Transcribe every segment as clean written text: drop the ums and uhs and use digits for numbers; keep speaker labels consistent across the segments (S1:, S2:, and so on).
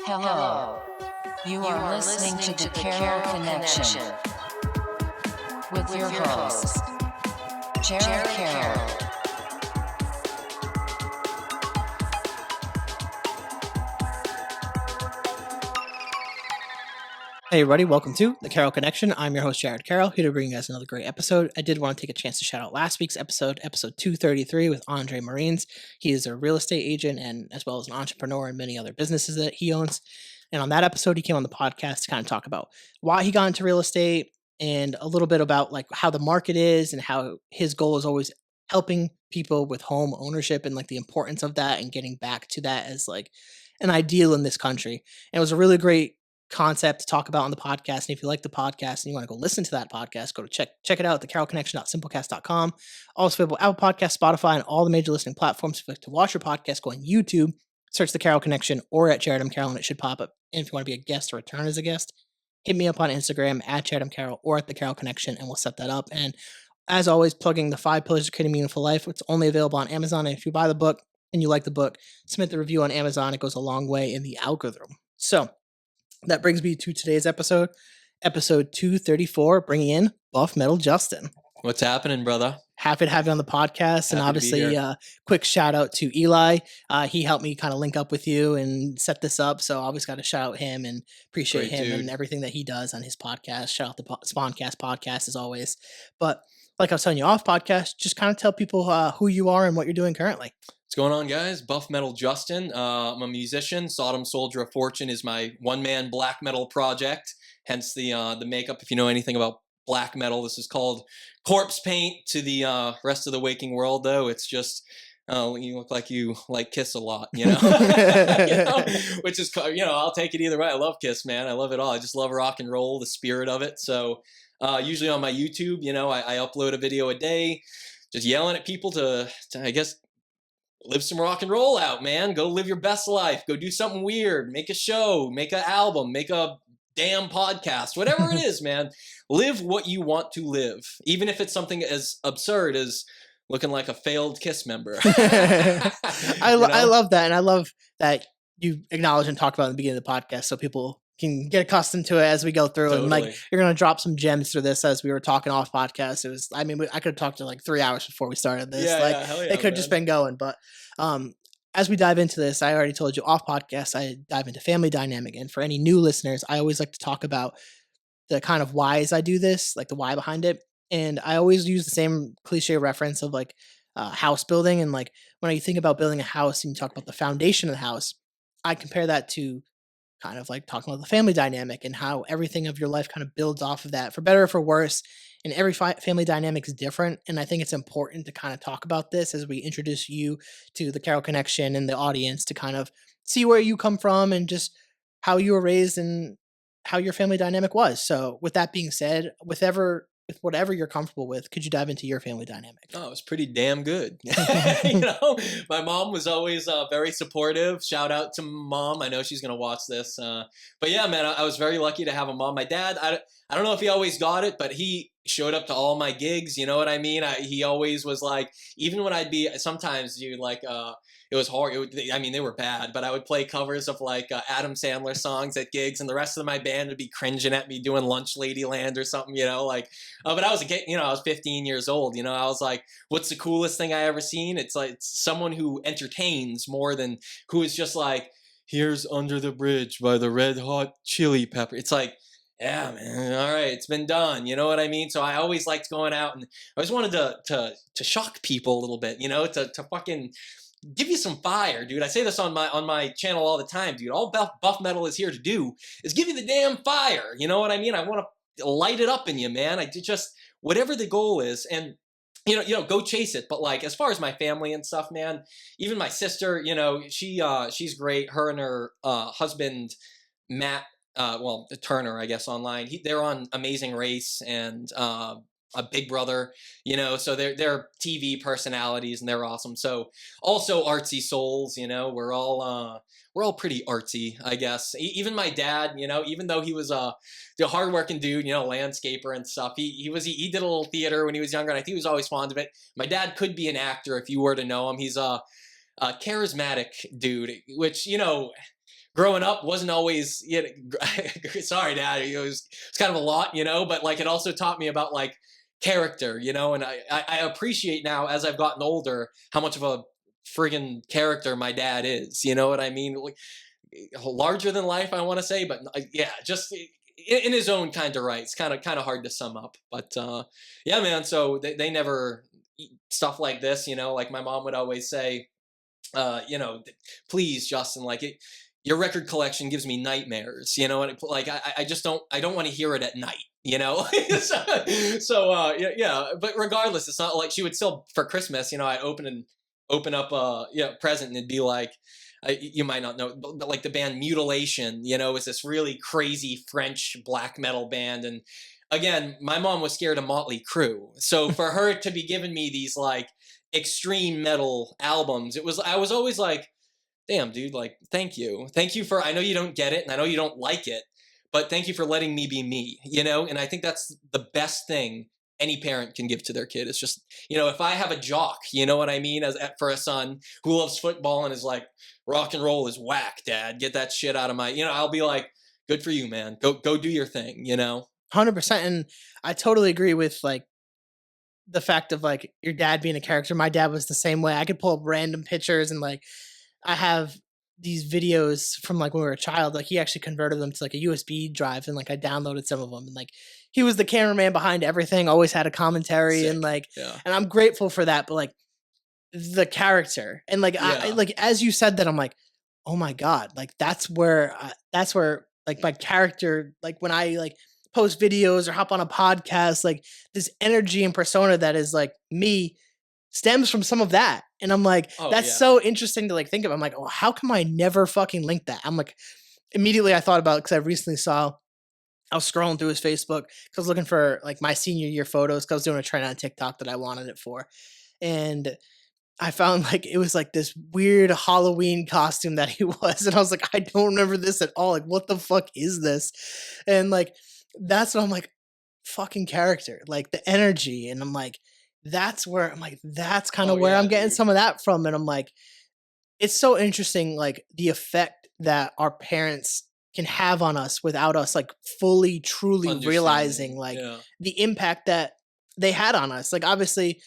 S1: Hello. You are listening to the Carroll Connection with your host, Jared Carroll.
S2: Hey everybody, welcome to the Carroll Connection. I'm your host, Jared Carroll, here to bring you guys another great episode. I did want to take a chance to shout out last week's episode 233 with Andre Marines. He is a real estate agent and as well as an entrepreneur in many other businesses that he owns. And on that episode, he came on the podcast to kind of talk about why he got into real estate and a little bit about like how the market is and how his goal is always helping people with home ownership and like the importance of that and getting back to that as like an ideal in this country. And it was a really great concept to talk about on the podcast. And if you like the podcast and you want to go listen to that podcast, go to check it out at thecarrollconnection.simplecast.com. Also available Apple Podcasts, Spotify, and all the major listening platforms. If you like to watch your podcast, go on YouTube, search the Carroll Connection or at Jared M. Carroll, and it should pop up. And if you want to be a guest or return as a guest, hit me up on Instagram at Jared M. Carroll or at the Carroll Connection, and we'll set that up. And as always, plugging the 5 Pillars of Creating a Meaningful Life. It's only available on Amazon. And if you buy the book and you like the book, submit the review on Amazon. It goes a long way in the algorithm. So that brings me to today's episode 234, bringing in Buffmetal Justin.
S3: What's happening, brother?
S2: Happy to have you on the podcast. And
S3: Happy to be
S2: obviously, quick shout out to Eli. He helped me kind of link up with you and set this up. So I always got to shout out him and appreciate
S3: Great
S2: him
S3: dude.
S2: and everything that he does on his podcast. Shout out the Spawncast podcast as always. But like I was telling you off podcast, just kind of tell people who you are and what you're doing currently.
S3: What's going on, guys? Buffmetal Justin. I'm a musician. Sodom Soldier of Fortune is my one-man black metal project, hence the makeup. If you know anything about black metal, this is called corpse paint to the rest of the waking world, though. It's just, you look like you like Kiss a lot, you know? Which is, I'll take it either way. I love Kiss, man. I love it all. I just love rock and roll, the spirit of it. So usually on my YouTube, I upload a video a day, just yelling at people to I guess, live some rock and roll out, man. Go live your best life. Go do something weird. Make a show. Make an album. Make a damn podcast. Whatever it is, man. Live what you want to live. Even if it's something as absurd as looking like a failed Kiss member.
S2: I love that. And I love that you acknowledge and talk about in the beginning of the podcast so people can get accustomed to it as we go through. Totally. And like, you're going to drop some gems through this as we were talking off podcast. It was, I could have talked to like 3 hours before we started this. It could have just been going. But as we dive into this, I already told you off podcast, I dive into family dynamic. And for any new listeners, I always like to talk about the kind of whys I do this, like the why behind it. And I always use the same cliche reference of like house building. And like when you think about building a house and you talk about the foundation of the house, I compare that to kind of like talking about the family dynamic and how everything of your life kind of builds off of that, for better or for worse. And every family dynamic is different. And I think it's important to kind of talk about this as we introduce you to the Carroll Connection and the audience to kind of see where you come from and just how you were raised and how your family dynamic was. So with that being said, with whatever you're comfortable with, could you dive into your family dynamic?
S3: Oh, it was pretty damn good. My mom was always very supportive. Shout out to Mom. I know she's going to watch this. But yeah, man, I was very lucky to have a mom. My dad, I don't know if he always got it, but he showed up to all my gigs. You know what I mean? He always was like, even when I'd be, sometimes you like, it was hard. They were bad, but I would play covers of like Adam Sandler songs at gigs, and the rest of my band would be cringing at me doing Lunch Ladyland or something, but I was a kid, I was 15 years old, I was like, what's the coolest thing I ever seen? It's like someone who entertains more than who is just like, here's Under the Bridge by the Red Hot Chili Pepper. It's like, yeah, man, all right, it's been done. You know what I mean? So I always liked going out, and I always wanted to shock people a little bit, to fucking give you some fire, dude. I say this on my channel all the time, dude. All Buff Metal is here to do is give you the damn fire. You know what I mean? I want to light it up in you, man. I just, whatever the goal is, and go chase it. But like, as far as my family and stuff, man, even my sister, she's great. Her and her husband, Matt, Turner, I guess online. They're on Amazing Race and a Big Brother, so they're TV personalities and they're awesome. So also artsy souls, we're all pretty artsy, I guess. Even my dad, even though he was a hardworking dude, landscaper and stuff, he did a little theater when he was younger, and I think he was always fond of it. My dad could be an actor if you were to know him. He's a charismatic dude, which, growing up wasn't always, sorry, Dad, it's kind of a lot, but like it also taught me about like character, and I appreciate now as I've gotten older how much of a friggin' character my dad is. You know what I mean? Like, larger than life, I want to say, but yeah, just in his own kind of right. It's kind of hard to sum up, but yeah, man. So they never stuff like this, like my mom would always say, please, Justin, like your record collection gives me nightmares, and like I just don't want to hear it at night, so yeah, but regardless, it's not like she would still for Christmas, I'd open up present and it'd be like, you might not know, but like the band Mutilation, is this really crazy French black metal band. And again, my mom was scared of Motley Crue. So for her to be giving me these like extreme metal albums, I was always like, damn, dude, like, thank you. Thank you for, I know you don't get it and I know you don't like it, but thank you for letting me be me, And I think that's the best thing any parent can give to their kid. It's just, if I have a jock, you know what I mean, for a son who loves football and is like, rock and roll is whack, Dad, get that shit out of my, I'll be like, good for you, man. Go do your thing,
S2: 100%. And I totally agree with like the fact of like your dad being a character. My dad was the same way. I could pull up random pictures and like I have these videos from like when we were a child. Like he actually converted them to like a USB drive and like I downloaded some of them, and like he was the cameraman behind everything, always had a commentary.
S3: Sick.
S2: And like
S3: Yeah.
S2: and I'm grateful for that. But like the character and like I like as you said that, I'm like, oh my god, like that's where like my character, like when I like post videos or hop on a podcast, like this energy and persona that is like me stems from some of that. And I'm like, that's so interesting to like think of. I'm like, oh, how come I never fucking link that? I'm like, immediately I thought about it because I recently saw, I was scrolling through his Facebook because I was looking for like my senior year photos because I was doing a trend on TikTok that I wanted it for. And I found like it was like this weird Halloween costume that he was. And I was like, I don't remember this at all. Like, what the fuck is this? And like, that's what I'm like, fucking character, like the energy. And I'm like, that's where I'm like, that's kind of where I'm getting some of that from. And I'm like, it's so interesting, like the effect that our parents can have on us without us like fully, truly realizing like the impact that they had on us. Like obviously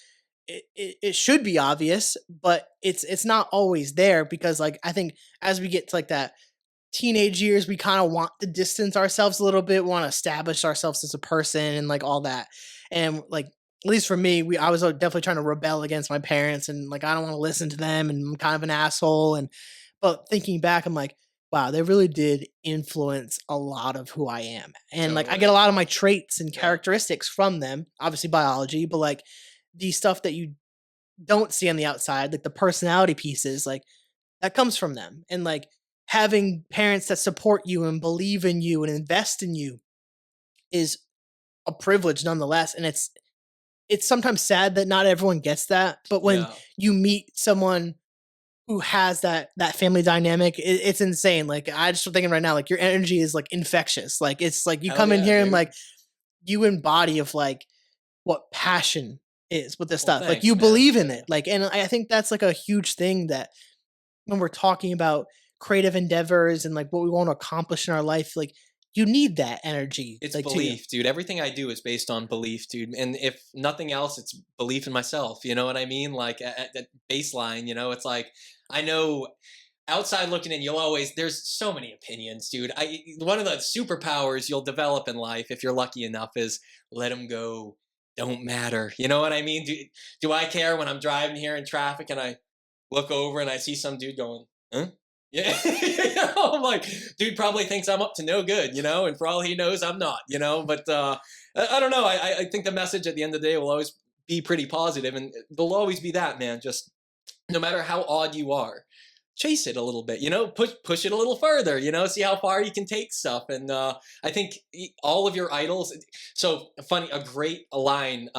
S2: it should be obvious, but it's not always there because like I think as we get to like that teenage years, we kind of want to distance ourselves a little bit, want to establish ourselves as a person and like all that. And like at least for me, I was definitely trying to rebel against my parents and like I don't want to listen to them and I'm kind of an asshole. And but thinking back, I'm like, wow, they really did influence a lot of who I am. And like I get a lot of my traits and characteristics from them, obviously biology, but like the stuff that you don't see on the outside, like the personality pieces, like that comes from them. And like having parents that support you and believe in you and invest in you is a privilege nonetheless. And it's sometimes sad that not everyone gets that, but when you meet someone who has that family dynamic, it's insane. Like I just thinking right now, like your energy is like infectious. Like it's like you come in here and like you embody of like what passion is with this stuff.
S3: Thanks,
S2: like you
S3: man.
S2: believe in it. Like, and I think that's like a huge thing that when we're talking about creative endeavors and like what we want to accomplish in our life, like you need that energy.
S3: It's
S2: like,
S3: belief, dude. Everything I do is based on belief, dude. And if nothing else, it's belief in myself. You know what I mean? Like at that baseline, it's like, I know outside looking in, there's so many opinions, dude. One of the superpowers you'll develop in life, if you're lucky enough, is let them go. Don't matter. You know what I mean? Do I care when I'm driving here in traffic and I look over and I see some dude going, huh? Yeah. I'm like, dude probably thinks I'm up to no good, and for all he knows, I'm not, but I don't know. I think the message at the end of the day will always be pretty positive, and there'll always be that, man. Just no matter how odd you are, chase it a little bit, push it a little further, see how far you can take stuff. And I think all of your idols, so funny, a great line,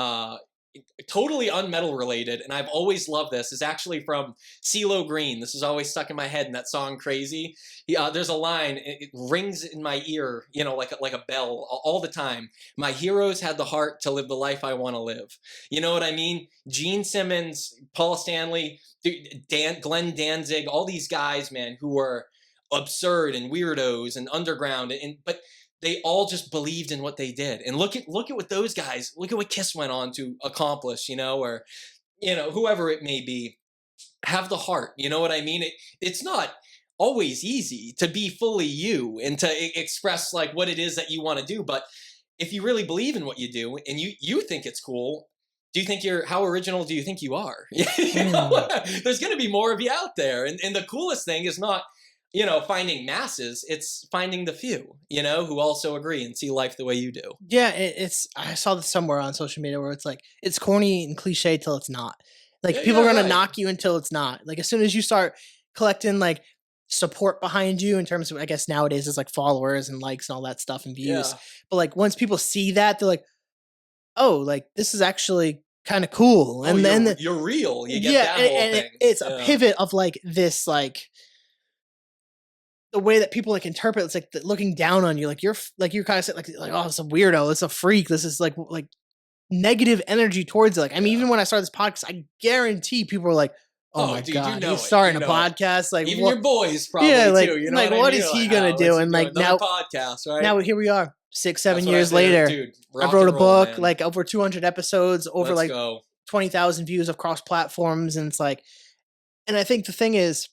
S3: totally unmetal related, and I've always loved this, is actually from CeeLo Green. This is always stuck in my head in that song Crazy. There's a line, it rings in my ear, like a bell all the time. My heroes had the heart to live the life I want to live. You know what I mean? Gene Simmons, Paul Stanley, Glenn Danzig, all these guys, man, who were absurd and weirdos and underground, but they all just believed in what they did. And look at what those guys, look at what Kiss went on to accomplish, or whoever it may be. Have the heart, you know what I mean? It's not always easy to be fully you and to express like what it is that you want to do, but if you really believe in what you do and you think it's cool, do you think how original do you think you are? There's going to be more of you out there, and the coolest thing is not finding masses, it's finding the few, who also agree and see life the way you do.
S2: Yeah, I saw this somewhere on social media where it's like, it's corny and cliche till it's not. Like,
S3: Yeah,
S2: people are gonna
S3: right.
S2: knock you until it's not. Like, as soon as you start collecting like support behind you in terms of, I guess nowadays it's like followers and likes and all that stuff and views.
S3: Yeah.
S2: But like once people see that, they're like, oh, like this is actually kind of cool. And then
S3: you're real. You get that whole
S2: and
S3: thing.
S2: it's a pivot of like this, like the way that people like interpret it's like looking down on you, like you're kind of like oh, it's a weirdo, it's a freak, this is like negative energy towards it. Like, I mean, even when I started this podcast, I guarantee people were like, oh my
S3: dude,
S2: god,
S3: he's
S2: starting a podcast. Like,
S3: even your boys probably too. You know
S2: like what is he gonna do? And like now,
S3: podcast, right?
S2: Now here we are, 6-7 years later.
S3: Dude,
S2: I wrote a book, man. Like over 200 episodes, over
S3: Let's
S2: like
S3: go.
S2: 20,000 views across platforms, and it's like, and I think the thing is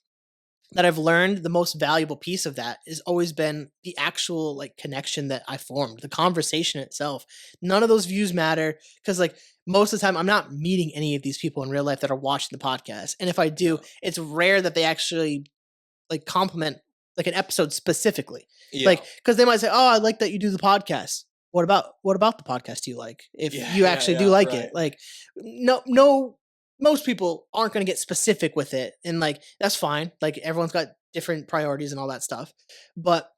S2: that I've learned the most valuable piece of that has always been the actual like connection that I formed, the conversation itself. None of those views matter because like most of the time I'm not meeting any of these people in real life that are watching the podcast. And if I do, it's rare that they actually like compliment like an episode specifically.
S3: Yeah.
S2: Like, because they might say, oh, I like that you do the podcast. What about the podcast do you like? If you actually do like it. Like no most people aren't going to get specific with it, and like that's fine. Like everyone's got different priorities and all that stuff, but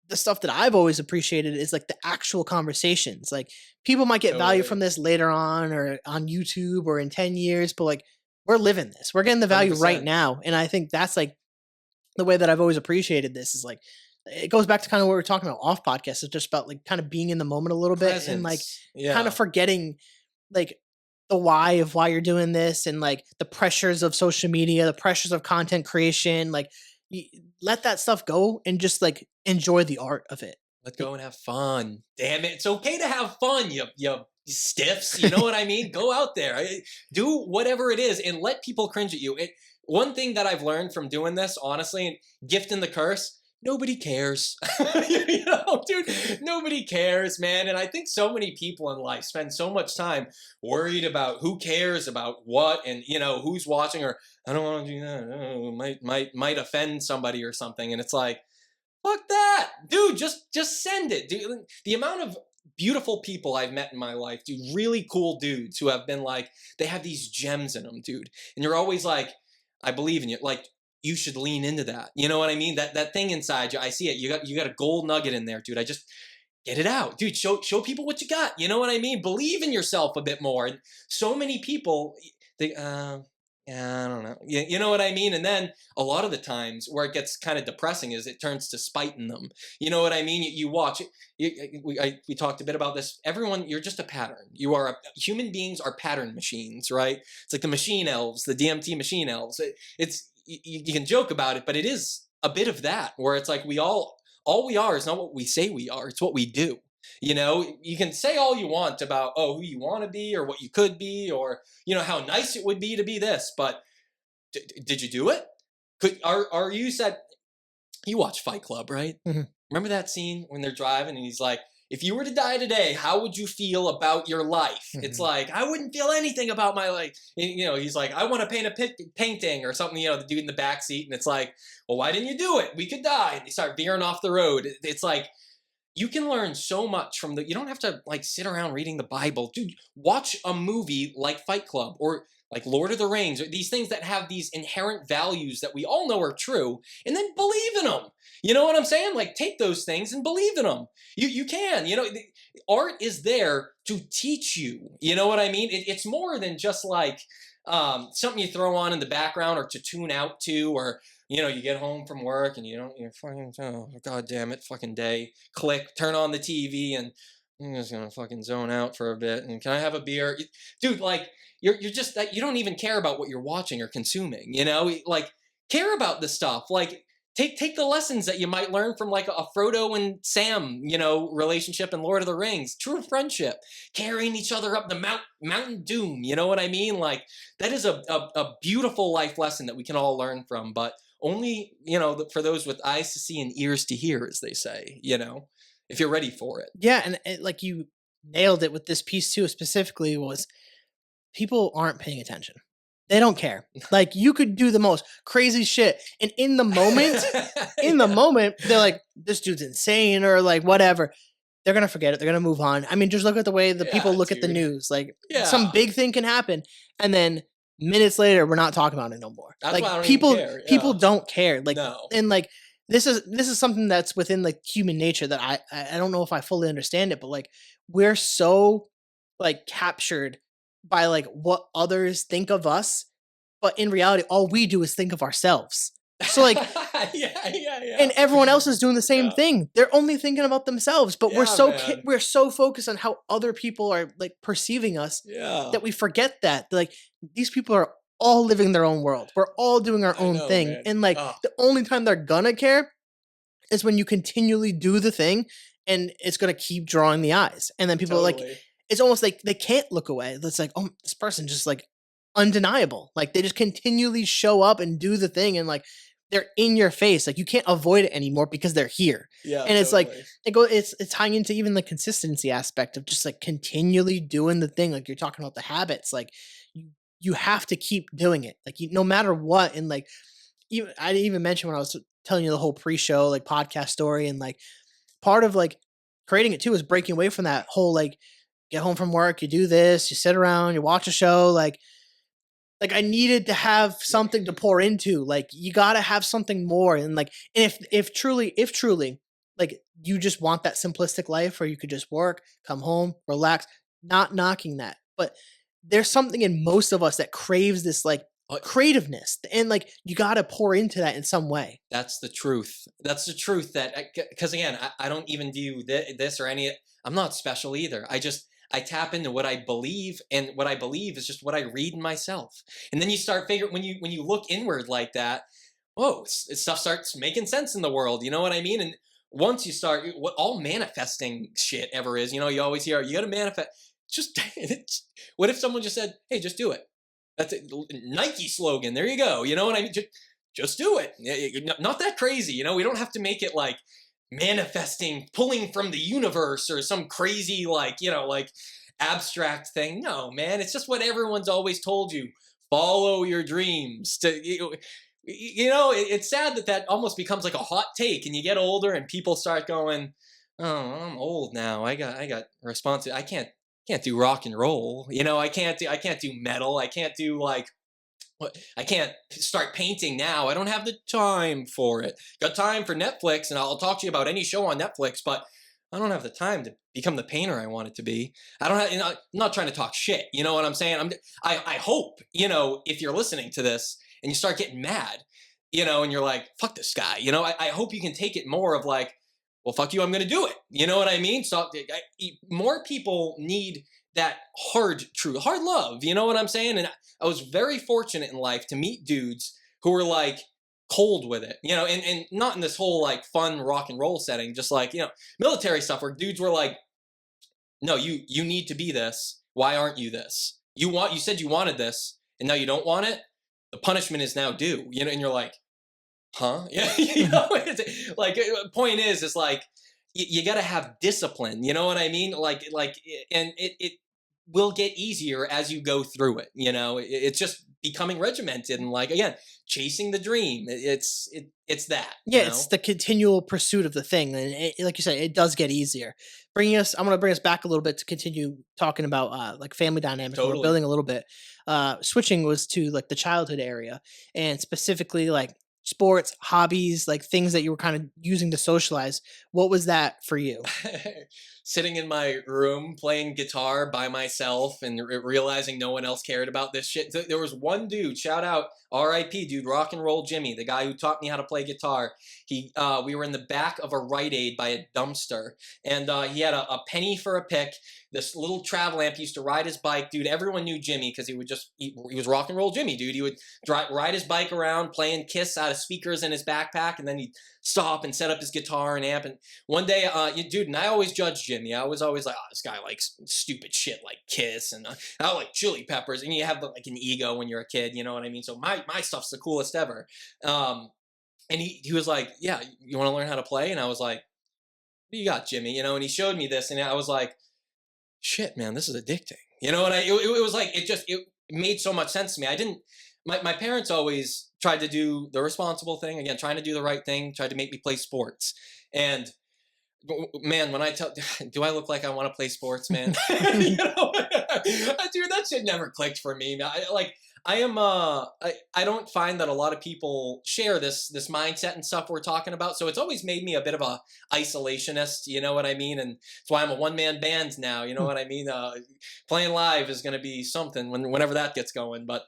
S2: the stuff that I've always appreciated is like the actual conversations. Like people might get value from this later on or on YouTube or in 10 years, but like we're living this, we're getting the value
S3: 100%.
S2: right now. And I think that's like the way that I've always appreciated this is like, it goes back to kind of what we were talking about off podcast. It's just about like kind of being in the moment a little bit and like kind of forgetting like the why of why you're doing this and like the pressures of social media, the pressures of content creation. Like let that stuff go and just like enjoy the art of it.
S3: Let go and have fun. Damn it. It's okay to have fun, you stiffs. You know what I mean? Go out there. Do whatever it is and let people cringe at you. One thing that I've learned from doing this, honestly, gift and the curse, nobody cares. Dude, nobody cares, man. And I think so many people in life spend so much time worried about who cares about what and, who's watching, or I don't want to do that. Oh, might offend somebody or something. And it's like, fuck that. Dude, just send it. Dude, the amount of beautiful people I've met in my life, dude, really cool dudes who have been like, they have these gems in them, dude. And you're always like, I believe in you. Like, you should lean into that. You know what I mean? That thing inside you, I see it. You got a gold nugget in there, dude. I just get it out, dude. Show people what you got. You know what I mean? Believe in yourself a bit more. And so many people, they, I don't know. You know what I mean? And then a lot of the times where it gets kind of depressing is it turns to spite in them. You know what I mean? You watch it. We talked a bit about this. Everyone, you're just a pattern. Human beings are pattern machines, right? It's like the machine elves, the DMT machine elves. You can joke about it, but it is a bit of that where it's like all we are is not what we say we are. It's what we do. You can say all you want about, who you want to be or what you could be or, how nice it would be to be this, but did you do it? Are you said, you watch Fight Club, right?
S2: Mm-hmm.
S3: Remember that scene when they're driving and he's like, if you were to die today, how would you feel about your life? Mm-hmm. It's like, I wouldn't feel anything about my life. He's like, I want to paint a painting or something, the dude in the back seat. And it's like, well, why didn't you do it? We could die. And they start veering off the road. It's like, you can learn so much from you don't have to like sit around reading the Bible. Dude, watch a movie like Fight Club or like Lord of the Rings, or these things that have these inherent values that we all know are true, and then believe in them. You know what I'm saying? Like take those things and believe in them. You can, art is there to teach you. You know what I mean? It's more than just like something you throw on in the background or to tune out to, or you get home from work and you're fucking, oh, god damn it, fucking day. Click, turn on the TV, and I'm just gonna fucking zone out for a bit. And can I have a beer? Dude, like, you're just, you don't even care about what you're watching or consuming, like, care about this stuff. Like, take the lessons that you might learn from like a Frodo and Sam, relationship in Lord of the Rings. True friendship, carrying each other up the Mountain Doom. You know what I mean? Like that is a beautiful life lesson that we can all learn from, but only for those with eyes to see and ears to hear, as they say. If you're ready for it.
S2: Yeah, and like you nailed it with this piece too. Specifically, was people aren't paying attention. They don't care. Like you could do the most crazy shit, and in the moment, they're like, "This dude's insane," or like whatever. They're gonna forget it. They're gonna move on. I mean, just look at the way the people look at the news. Like some big thing can happen, and then minutes later, we're not talking about it no more.
S3: That's
S2: like
S3: why I don't
S2: people,
S3: even care.
S2: people don't care. Like
S3: No.
S2: and like this is something that's within like human nature that I don't know if I fully understand it, but like we're so like captured by like what others think of us, but in reality, all we do is think of ourselves. So like,
S3: yeah.
S2: and everyone else is doing the same
S3: Yeah.
S2: thing. They're only thinking about themselves, but
S3: Yeah,
S2: we're so focused on how other people are like perceiving us
S3: Yeah.
S2: that we forget that like these people are all living their own world. We're all doing our
S3: I
S2: own
S3: know,
S2: thing,
S3: man.
S2: and like
S3: Oh.
S2: the only time they're gonna care is when you continually do the thing, and it's gonna keep drawing the eyes, and then people are like.
S3: Totally.
S2: It's almost like they can't look away. It's like, oh, this person just like undeniable. Like they just continually show up and do the thing, and like they're in your face. Like you can't avoid it anymore because they're here.
S3: Yeah.
S2: And it's like
S3: totally.
S2: it's tying into even the consistency aspect of just like continually doing the thing. Like you're talking about the habits. Like you have to keep doing it. Like no matter what. And like I didn't even mention when I was telling you the whole pre-show like podcast story, and like part of like creating it too is breaking away from that whole like get home from work, you do this, you sit around, you watch a show. Like I needed to have something to pour into. Like you got to have something more. And like, and if truly, like you just want that simplistic life where you could just work, come home, relax, not knocking that, but there's something in most of us that craves this like creativeness, and like you got to pour into that in some way.
S3: That's the truth. That's the truth. Because again, I don't even do this or any. I'm not special either. I tap into what I believe, and what I believe is just what I read in myself. And then you start figuring when you look inward like that, whoa, stuff starts making sense in the world. You know what I mean? And once you start, what all manifesting shit ever is, you always hear you got to manifest. Just what if someone just said, "Hey, just do it." That's a Nike slogan. There you go. You know what I mean? Just do it. Not that crazy. We don't have to make it like manifesting, pulling from the universe or some crazy like abstract thing. No, man. It's just what everyone's always told you. Follow your dreams. It's sad that almost becomes like a hot take, and you get older and people start going, "Oh, I'm old now. I got responsibility. I can't do rock and roll. I can't do metal. I can't do like I can't start painting now. I don't have the time for it. Got time for Netflix, and I'll talk to you about any show on Netflix, but I don't have the time to become the painter I want it to be. I don't have. I'm not trying to talk shit. You know what I'm saying? I hope if you're listening to this and you start getting mad, and you're like, fuck this guy. I hope you can take it more of like, well, fuck you. I'm going to do it. You know what I mean? So more people need that hard love. You know what I'm saying? And I was very fortunate in life to meet dudes who were like cold with it, and not in this whole like fun rock and roll setting, just like, military stuff where dudes were like, no, you need to be this. Why aren't you this? You said you wanted this and now you don't want it. The punishment is now due, and you're like, huh? Yeah. Like point is like, you got to have discipline. You know what I mean? And it will get easier as you go through it. It's just becoming regimented and like, again, chasing the dream. It's that.
S2: Yeah, it's the continual pursuit of the thing. And like you said, it does get easier. I'm going to bring us back a little bit to continue talking about like family dynamics.
S3: Totally.
S2: We're building a little bit. Switching was to like the childhood area, and specifically like sports, hobbies, like things that you were kind of using to socialize. What was that for you?
S3: sitting in my room playing guitar by myself and realizing no one else cared about this shit. There was one dude, shout out R.I.P. dude, Rock and Roll Jimmy, the guy who taught me how to play guitar. We were in the back of a Rite Aid by a dumpster, and he had a penny for a pick. This little travel amp. He used to ride his bike, dude. Everyone knew Jimmy because he was Rock and Roll Jimmy, dude. He would ride his bike around playing Kiss out of speakers in his backpack, and then he'd stop and set up his guitar and amp. And one day, dude, and I always judged Jimmy. I was always like, oh, this guy likes stupid shit like Kiss, and I like Chili Peppers. And you have like an ego when you're a kid, you know what I mean? So my stuff's the coolest ever. And he was like, yeah, you want to learn how to play? And I was like, what do you got, Jimmy? You know, and he showed me this, and I was like, shit, man, this is addicting. You know, and it was like, it made so much sense to me. My parents always tried to do the responsible thing, again, trying to do the right thing, tried to make me play sports. And man, when do I look like I want to play sports, man? You know, dude, that shit never clicked for me. I don't find that a lot of people share this mindset and stuff we're talking about. So it's always made me a bit of a isolationist, you know what I mean? And that's why I'm a one-man band now, you know what I mean? Playing live is going to be something whenever that gets going. But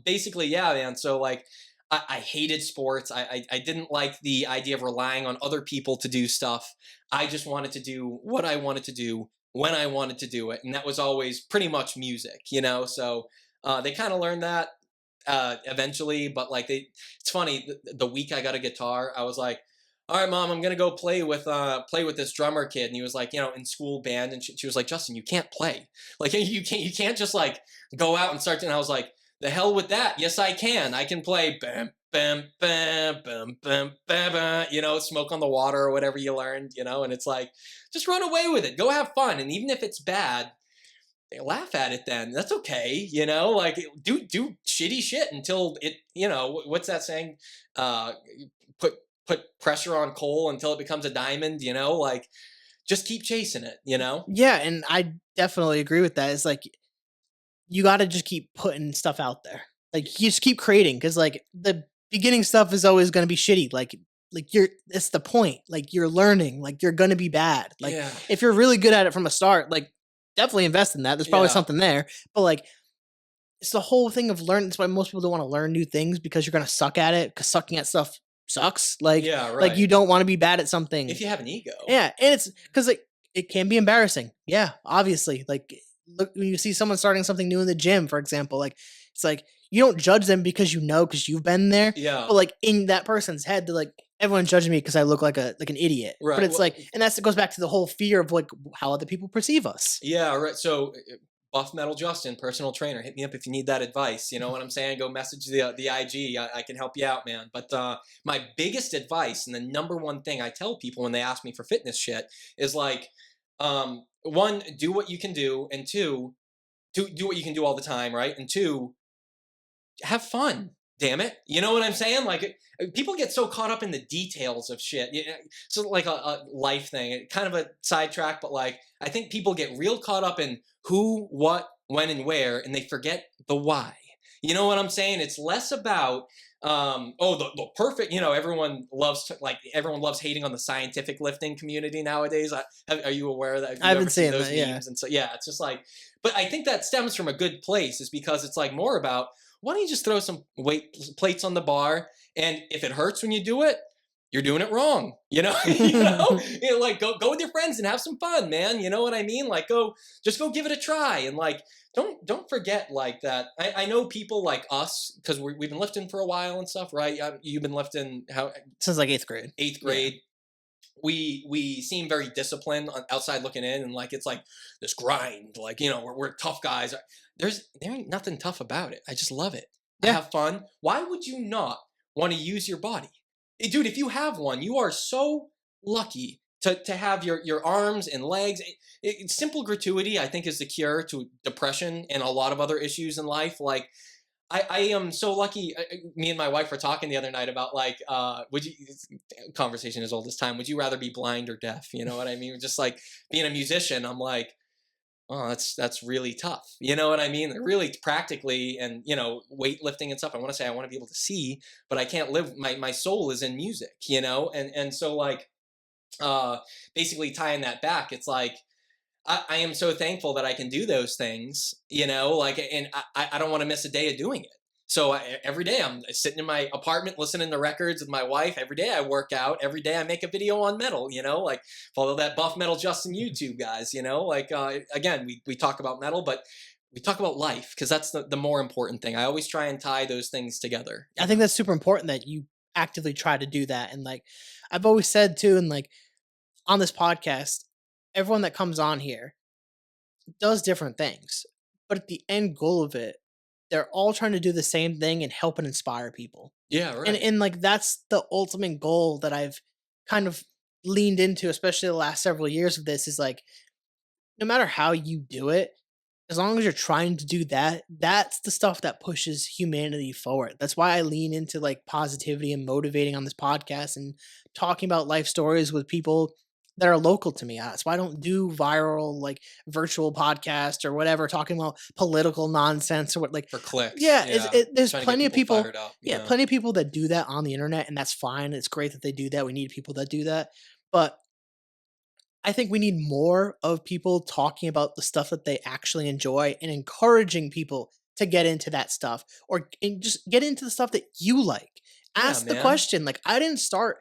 S3: basically, yeah, man. So like, I hated sports. I didn't like the idea of relying on other people to do stuff. I just wanted to do what I wanted to do when I wanted to do it. And that was always pretty much music, you know? So they kind of learned that eventually, but like it's funny, the week I got a guitar, I was like, all right, Mom, I'm going to go play with this drummer kid. And he was like, you know, in school band. And she was like, Justin, you can't play. Like, you can't just like go out and start. And I was like, the hell with that. Yes, I can. I can play bam, bam, bam, bam, bam, bam, bam, you know, Smoke on the Water or whatever you learned, you know, and it's like, just run away with it. Go have fun. And even if it's bad, laugh at it then. That's okay, you know, like do shitty shit until it, you know, what's that saying? Put pressure on coal until it becomes a diamond, you know, like just keep chasing it, you know?
S2: Yeah, and I definitely agree with that. It's like you got to just keep putting stuff out there. Like you just keep creating, because like the beginning stuff is always going to be shitty. Like it's the point. Like you're learning. Like you're going to be bad. Like if you're really good at it from a start, like definitely invest in that. There's probably something there. But like it's the whole thing of learning. That's why most people don't want to learn new things, because you're going to suck at it. Because sucking at stuff sucks. Like like you don't want to be bad at something
S3: if you have an ego.
S2: Yeah, and it's because like it can be embarrassing. Yeah, obviously. Like look, when you see someone starting something new in the gym, for example, like it's like you don't judge them because you know, because you've been there.
S3: Yeah.
S2: But like in that person's head, they're like, everyone's judging me because I look like an idiot.
S3: Right.
S2: But it's like, and it goes back to the whole fear of like how other people perceive us.
S3: Yeah, right. So Buffmetal Justin, personal trainer, hit me up if you need that advice. You know what I'm saying? Go message the IG. I can help you out, man. But my biggest advice and the number one thing I tell people when they ask me for fitness shit is like, one, do what you can do, and two, do what you can do all the time, right? And two, have fun. Damn it. You know what I'm saying? Like people get so caught up in the details of shit. So like a life thing, kind of a sidetrack, but like I think people get real caught up in who, what, when, and where, and they forget the why. You know what I'm saying? It's less about the perfect, you know, everyone loves hating on the scientific lifting community nowadays. Are you aware of that?
S2: I've been seeing those
S3: memes? And so yeah, it's just like, but I think that stems from a good place, is because it's like more about, why don't you just throw some weight plates on the bar, and if it hurts when you do it, you're doing it wrong. You know, like go with your friends and have some fun, man. You know what I mean? Like just go give it a try, and like don't forget like that. I know people like us, because we've been lifting for a while and stuff, right? You've been lifting
S2: since like 8th grade.
S3: Yeah. We seem very disciplined on outside looking in, and like it's like this grind, like, you know, we're tough guys. There ain't nothing tough about it. I just love it. I have fun. Why would you not want to use your body? Dude, if you have one, you are so lucky to have your arms and legs. Simple gratuity, I think, is the cure to depression and a lot of other issues in life. Like I am so lucky. Me and my wife were talking the other night about like, conversation as old as time. Would you rather be blind or deaf? You know what I mean? Just like being a musician, I'm like, oh, that's really tough. You know what I mean? Really practically, and, you know, weightlifting and stuff. I want to say I want to be able to see, but I can't live. My soul is in music, you know? And so like, uh, basically tying that back, it's like I am so thankful that I can do those things, like, and I don't want to miss a day of doing it. So every day I'm sitting in my apartment listening to records with my wife. Every day I work out. Every day I make a video on metal. Like follow that Buffmetal Justin YouTube guys. Like again, we talk about metal, but we talk about life because that's the more important thing. I always try and tie those things together.
S2: I think that's super important that you actively try to do that. And like I've always said too, and like on this podcast, everyone that comes on here does different things. But at the end goal of it, they're all trying to do the same thing and help and inspire people.
S3: Yeah,
S2: And
S3: right.
S2: and like that's the ultimate goal that I've kind of leaned into, especially the last several years of this, is like no matter how you do it, as long as you're trying to do that, that's the stuff that pushes humanity forward. That's why I lean into like positivity and motivating on this podcast and talking about life stories with people that are local to me. That's why I don't do viral like virtual podcast or whatever talking about political nonsense or what like
S3: For clicks.
S2: yeah,
S3: Yeah.
S2: there's
S3: Trying to get
S2: plenty of
S3: people
S2: people
S3: fired up.
S2: yeah,
S3: Yeah.
S2: plenty of people that do that on the internet and that's fine. It's great that they do that. We need people that do that. But I think we need more of people talking about the stuff that they actually enjoy and encouraging people to get into that stuff or and just get into the stuff that you like.
S3: Yeah,
S2: Ask the
S3: man.
S2: question. Like I didn't start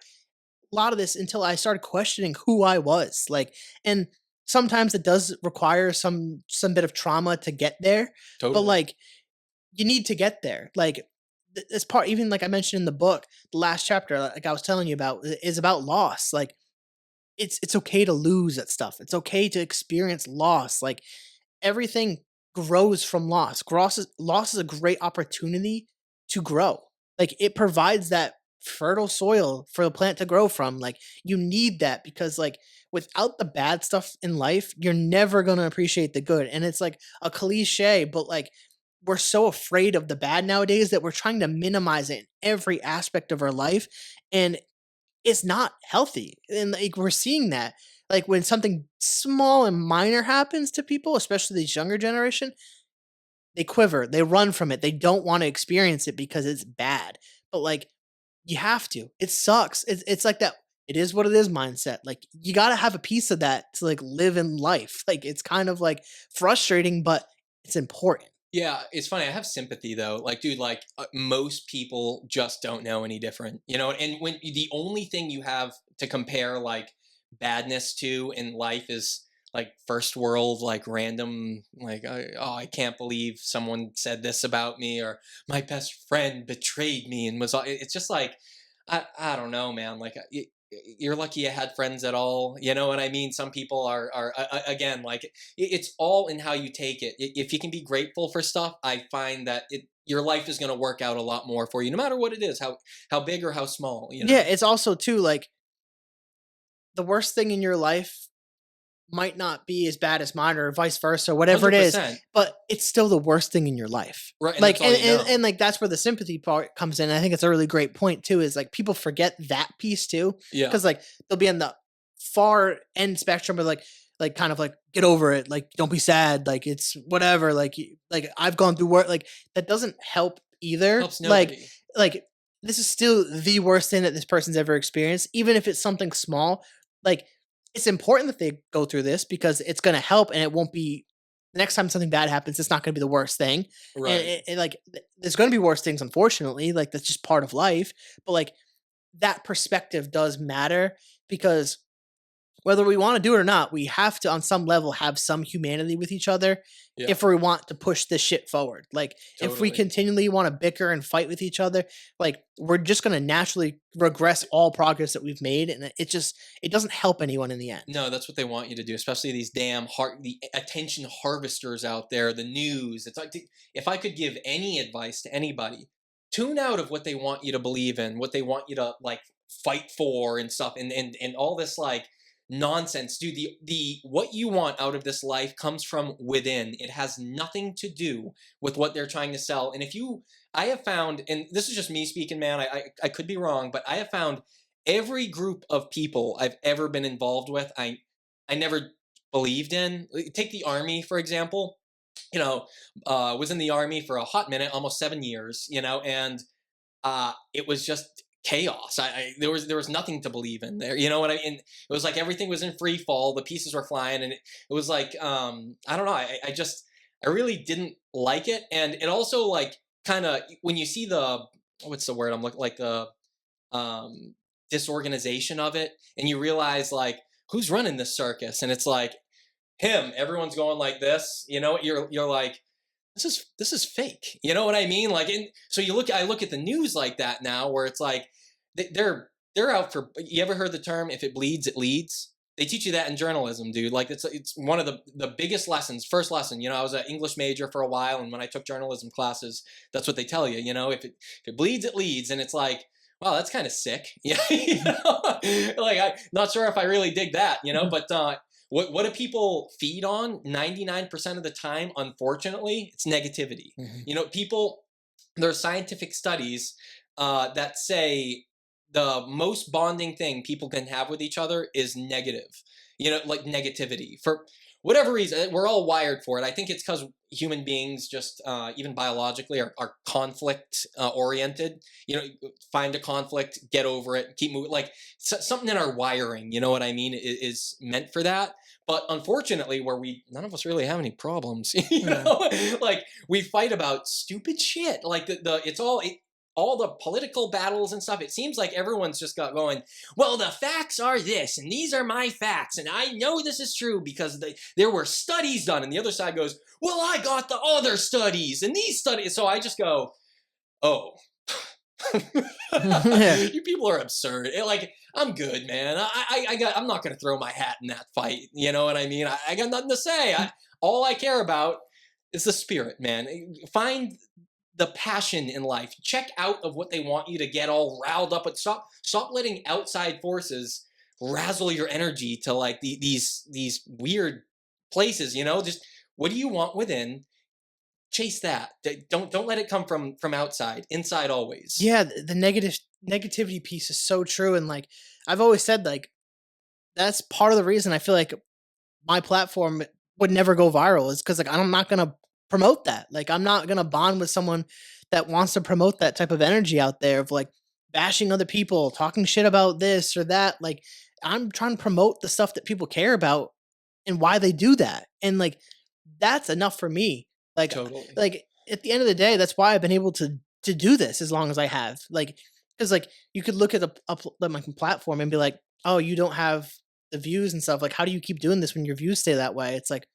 S2: a lot of this until I started questioning who I was. Like and sometimes it does require some bit of trauma to get there, but
S3: Totally.
S2: like you need to get there. Like this part even like I mentioned in the book, the last chapter like I was telling you about is about loss. Like it's okay to lose at stuff. It's okay to experience loss. Like everything grows from loss. Loss is a great opportunity to grow. Like it provides that fertile soil for the plant to grow from. Like you need that because like without the bad stuff in life, you're never going to appreciate the good. And it's like a cliche, but like we're so afraid of the bad nowadays that we're trying to minimize it in every aspect of our life. And it's not healthy, and, like, we're seeing that, like, when something small and minor happens to people, especially this younger generation, they quiver, they run from it, they don't wanna experience it because it's bad, but, like, you have to. It sucks. It's like that "it is what it is" mindset, like, you gotta have a piece of that to, like, live in life, like, it's kind of, like, frustrating, but it's important.
S3: Yeah, it's funny. I have sympathy though. Like, dude, like most people just don't know any different, And when the only thing you have to compare like badness to in life is like first world, like random, like oh, I can't believe someone said this about me, or my best friend betrayed me, and it's just like I don't know, man. Like you're lucky you had friends at all. You know what I mean? Some people are again like it's all in how you take it. If you can be grateful for stuff, I find that your life is going to work out a lot more for you, no matter what it is, how big or how small.
S2: Yeah, it's also too, like, the worst thing in your life might not be as bad as mine or vice versa, whatever it
S3: Hundred
S2: is,
S3: percent,
S2: but it's still the worst thing in your life.
S3: right? And
S2: Like,
S3: that's all you
S2: and
S3: know.
S2: like that's where the sympathy part comes in. I think it's a really great point too. Is like people forget that piece too,
S3: Yeah,
S2: because like they'll be on the far end spectrum, but like kind of like get over it, like don't be sad, like it's whatever, like like I've gone through work, like that doesn't help either.
S3: helps nobody.
S2: Like this is still the worst thing that this person's ever experienced, even if it's something small. Like it's important that they go through this because it's going to help and it won't be the next time something bad happens it's not going to be the worst thing and
S3: Right.
S2: like there's going to be worse things unfortunately, like that's just part of life, but like that perspective does matter because whether we want to do it or not, we have to, on some level, have some humanity with each other
S3: Yeah.
S2: if we want to push this shit forward. Like, if we
S3: Totally.
S2: continually want to bicker and fight with each other, like, we're just going to naturally regress all progress that we've made. And it doesn't help anyone in the end.
S3: No, that's what they want you to do, especially these damn the attention harvesters out there, the news. It's like if I could give any advice to anybody, tune out of what they want you to believe in, what they want you to like fight for and stuff, and all this like nonsense, dude. The what you want out of this life comes from within. It has nothing to do with what they're trying to sell. And if you, I have found, and this is just me speaking, man. I could be wrong, but I have found every group of people I've ever been involved with, I never believed in. Take the army for example. Was in the army for a hot minute, almost 7 years. And it was just chaos. There was nothing to believe in there. You know what I mean? It was like everything was in free fall. The pieces were flying, and it was like I don't know. I really didn't like it, and it also like kind of when you see the what's the word I'm looking like the um, disorganization of it, and you realize like who's running this circus, and it's like him. Everyone's going like this. You know, you're like this is fake. You know what I mean? Like, so I look at the news like that now, where it's like they're out for. You ever heard the term "if it bleeds, it leads"? They teach you that in journalism, dude. Like it's one of the biggest lessons. First lesson, you know, I was an English major for a while, and when I took journalism classes, that's what they tell you. You know, if it bleeds, it leads, and it's like, wow, that's kind of sick. Yeah, you know? Like I'm not sure if I really dig that, you know, but what do people feed on 99% of the time? Unfortunately, it's negativity. You know, there's scientific studies that say the most bonding thing people can have with each other is negative, you know, like negativity for whatever reason. We're all wired for it. I think it's because human beings just even biologically are conflict oriented. You know, find a conflict, get over it, keep moving. Like something in our wiring, you know what I mean, is meant for that. But unfortunately, none of us really have any problems, you know, like we fight about stupid shit. Like all the political battles and stuff. It seems like everyone's just got going, well, the facts are this, and these are my facts, and I know this is true because there were studies done. And the other side goes, well, I got the other studies and these studies. So I just go, oh, you people are absurd. Like, I'm good, man. I'm not going to throw my hat in that fight. You know what I mean? I got nothing to say. All I care about is the spirit, man. Find the passion in life. Check out of what they want you to get all riled up. But stop letting outside forces razzle your energy to like these weird places. You know, just what do you want within? Chase that. Don't let it come from outside. Inside always.
S2: Yeah, the negativity piece is so true, and like I've always said, like that's part of the reason I feel like my platform would never go viral is because like I'm not gonna promote that. Like I'm not gonna bond with someone that wants to promote that type of energy out there of like bashing other people, talking shit about this or that. Like I'm trying to promote the stuff that people care about and why they do that. And like that's enough for me. Like
S3: Totally.
S2: like at the end of the day, that's why I've been able to do this as long as I have. Like because like you could look at my platform and be like, oh, you don't have the views and stuff. Like how do you keep doing this when your views stay that way? It's like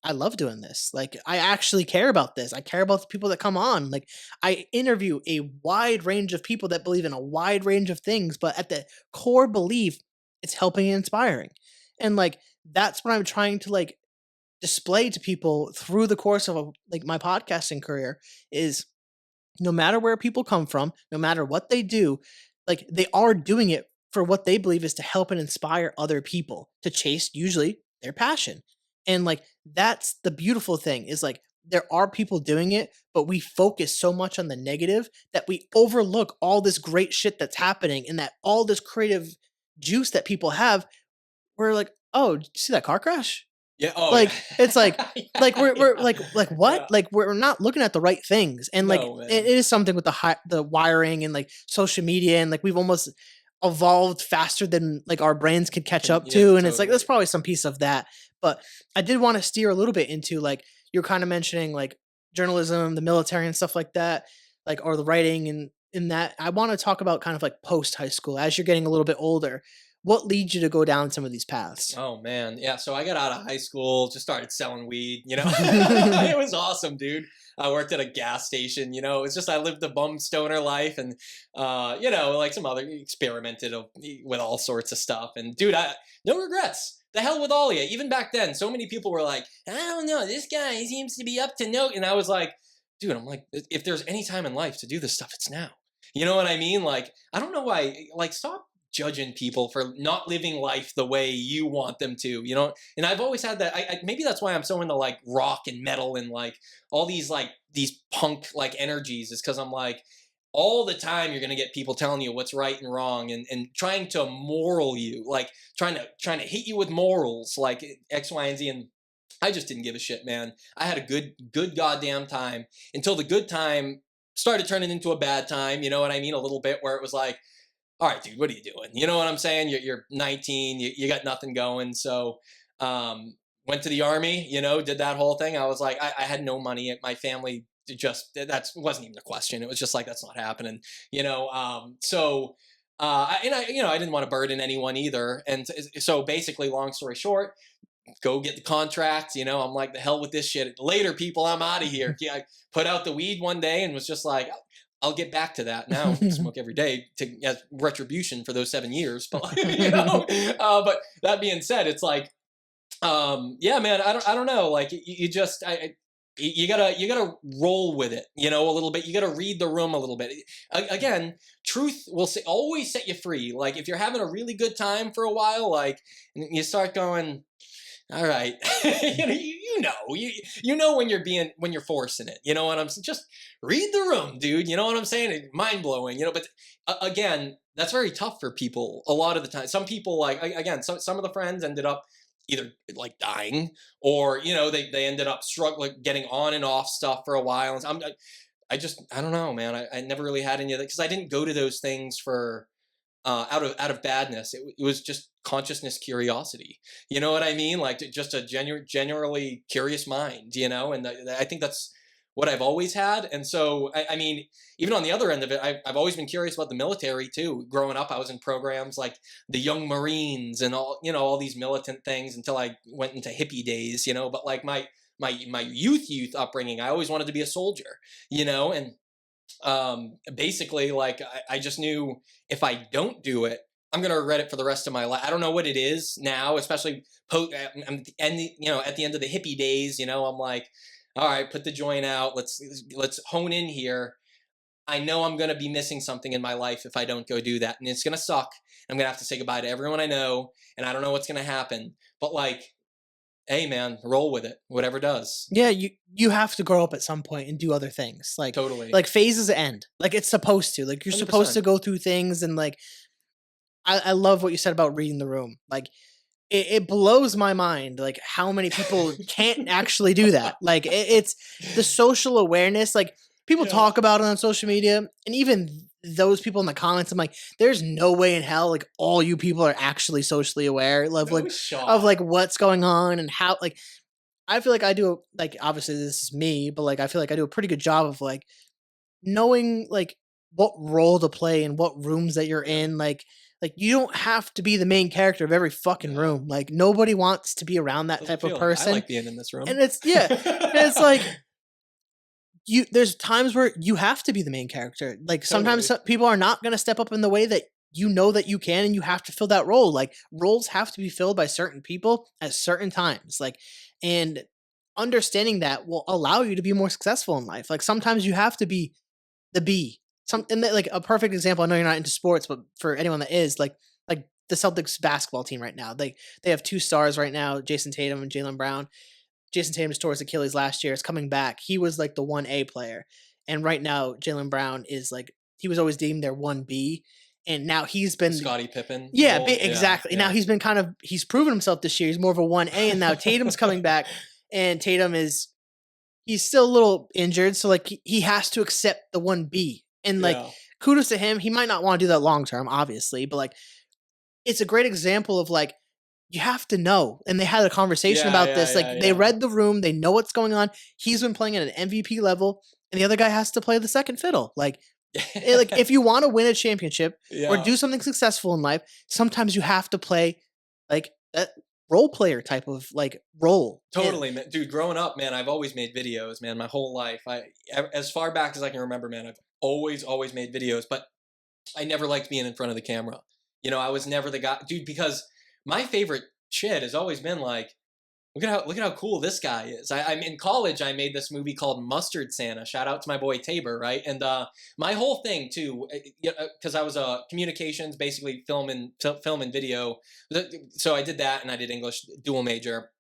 S2: I love doing this. Like I actually care about this. I care about the people that come on. Like I interview a wide range of people that believe in a wide range of things, but at the core belief, it's helping and inspiring. And like that's what I'm trying to like display to people through the course of like my podcasting career is no matter where people come from, no matter what they do, like they are doing it for what they believe is to help and inspire other people to chase usually their passion. And like that's the beautiful thing is like there are people doing it, but we focus so much on the negative that we overlook all this great shit that's happening and that all this creative juice that people have. We're like, oh, did you see that car crash?
S3: Yeah. Oh,
S2: Like
S3: yeah.
S2: it's like we're like what?
S3: Yeah.
S2: Like we're not looking at the right things. And like
S3: No, man.
S2: it is something with the wiring and like social media and like we've almost evolved faster than like our brains could catch up to.
S3: Yeah,
S2: And it's like there's
S3: totally.
S2: probably some piece of that. But I did want to steer a little bit into like you're kind of mentioning like journalism, the military and stuff like that, like or the writing and in that. I want to talk about kind of like post high school as you're getting a little bit older. What leads you to go down some of these paths?
S3: Oh man, yeah. So I got out of high school, just started selling weed. You know, it was awesome, dude. I worked at a gas station. You know, it's just I lived the bum stoner life, and you know, like some other experimented with all sorts of stuff. And dude, no regrets. The hell with all of you. Even back then, so many people were like, I don't know, this guy seems to be up to no. And I was like, dude, I'm like, if there's any time in life to do this stuff, it's now. You know what I mean? Like, I don't know why. Like, stop judging people for not living life the way you want them to, you know? And I've always had that. Maybe that's why I'm so into like rock and metal and like all these punk like energies is because I'm like, all the time you're going to get people telling you what's right and wrong and trying to moral you, like trying to hit you with morals like X, Y, and Z. And I just didn't give a shit, man. I had a good goddamn time until the good time started turning into a bad time. You know what I mean? A little bit where it was like, all right, dude, what are you doing? You know what I'm saying? You're 19, you got nothing going. So, went to the army, did that whole thing. I was like, I had no money. My family just, that wasn't even a question. It was just like, that's not happening, so, I didn't want to burden anyone either. And so basically, long story short, go get the contract. I'm like, the hell with this shit. Later, people, I'm out of here. Yeah, I put out the weed one day and was just like, I'll get back to that now. Smoke every day as retribution for those 7 years. But but that being said, it's like, yeah, man, I don't know. Like you just, you gotta roll with it, a little bit. You gotta read the room a little bit. Again, truth will always set you free. Like if you're having a really good time for a while, like you start going, all right, you know when you're forcing it. You know what I'm saying? Just read the room, dude. You know what I'm saying? Mind blowing. But again, that's very tough for people a lot of the time. Some people like again, some of the friends ended up either like dying or they ended up struggling getting on and off stuff for a while. And I don't know, man. I never really had any of that because I didn't go to those things for out of badness. It was just consciousness, curiosity. You know what I mean? Like just a generally curious mind. And I think that's what I've always had. And so I mean, even on the other end of it, I've always been curious about the military too. Growing up, I was in programs like the Young Marines and all these militant things until I went into hippie days. But like my youth upbringing, I always wanted to be a soldier. And basically like I just knew if I don't do it, I'm gonna regret it for the rest of my life. I don't know what it is now, especially at the end, at the end of the hippie days. I'm like, all right, put the joint out. Let's hone in here. I know I'm gonna be missing something in my life if I don't go do that, and it's gonna suck. I'm gonna have to say goodbye to everyone I know, and I don't know what's gonna happen. But like, hey, man, roll with it. Whatever does.
S2: Yeah, you have to grow up at some point and do other things. Like
S3: Totally.
S2: like phases end. Like it's supposed to. Like you're supposed to
S3: 100%.
S2: go through things and like I love what you said about reading the room. Like it blows my mind like how many people can't actually do that. Like it's the social awareness. Like people
S3: Yeah.
S2: talk about it on social media, and even those people in the comments, I'm like, there's no way in hell like all you people are actually socially aware of like
S3: No shot.
S2: of like what's going on and how like I feel like I do like obviously this is me, but like I feel like I do a pretty good job of like knowing like what role to play and what rooms that you're in. Like you don't have to be the main character of every fucking
S3: Yeah.
S2: room. Like nobody wants to be around that
S3: Doesn't
S2: type of
S3: feel-
S2: person.
S3: I like being in this room.
S2: And it's it's like there's times where you have to be the main character. Like sometimes people are not going to step up in the way that you know that you can, and you have to fill that role. Like roles have to be filled by certain people at certain times. Like, and understanding that will allow you to be more successful in life. Like sometimes you have to be the B. Something that like a perfect example. I know you're not into sports, but for anyone that is, like the Celtics basketball team right now, they have two stars right now, Jason Tatum and Jaylen Brown. Jason Tatum tore his Achilles last year. Is coming back. He was like the 1A player, and right now Jaylen Brown is like he was always deemed their 1B, and now he's been
S3: Scottie Pippen.
S2: Yeah,
S3: role.
S2: exactly.
S3: Yeah.
S2: Now he's proven himself this year. He's more of a 1A, and now Tatum's coming back, and Tatum he's still a little injured, so like he has to accept the 1B, and like kudos to him. He might not want to do that long term, obviously, but like it's a great example of like you have to know. And they had a conversation about this. Like they read the room, they know what's going on. He's been playing at an MVP level, and the other guy has to play the second fiddle. Like, like if you want to win a championship or do something successful in life, sometimes you have to play like that role player type of like role.
S3: Totally, man. Dude. Growing up, man, I've always made videos, man. My whole life, as far back as I can remember, man, I've always made videos. But I never liked being in front of the camera. I was never the guy, dude. Because my favorite shit has always been like, look at how cool this guy is. I'm in college. I made this movie called Mustard Santa. Shout out to my boy Tabor, right? And my whole thing too, because I was communications, basically film and video. So I did that, and I did English dual major.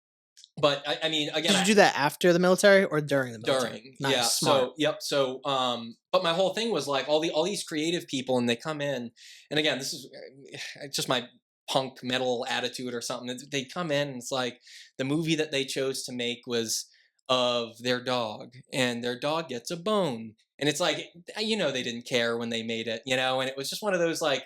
S3: But I mean, again,
S2: did you do that after the military or during the military?
S3: During,
S2: nice,
S3: yeah.
S2: smart.
S3: So yep. So but my whole thing was like all these creative people, and they come in, and again, this is just my punk metal attitude or something. They come in, and it's like the movie that they chose to make was of their dog, and their dog gets a bone, and it's like they didn't care when they made it, and it was just one of those like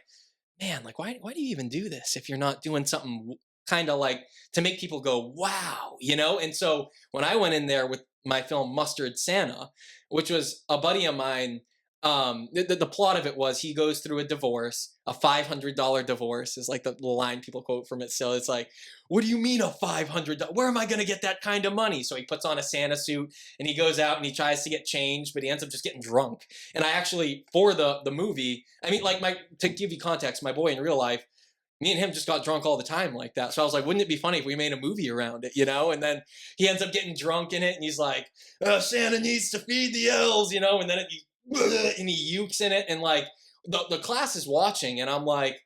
S3: man, like why do you even do this if you're not doing something kind of like to make people go, wow, you know? And so when I went in there with my film Mustard Santa, which was a buddy of mine, the plot of it was he goes through a divorce, a $500 divorce is like the line people quote from it. So it's like, what do you mean a $500? Where am I going to get that kind of money? So he puts on a Santa suit and he goes out and he tries to get changed, but he ends up just getting drunk. And I actually, for the movie, I mean, like to give you context, my boy in real life, me and him just got drunk all the time like that. So I was like, wouldn't it be funny if we made a movie around it, you know? And then he ends up getting drunk in it and he's like, Santa needs to feed the elves, you know? And then and he ukes in it and like the class is watching and I'm like,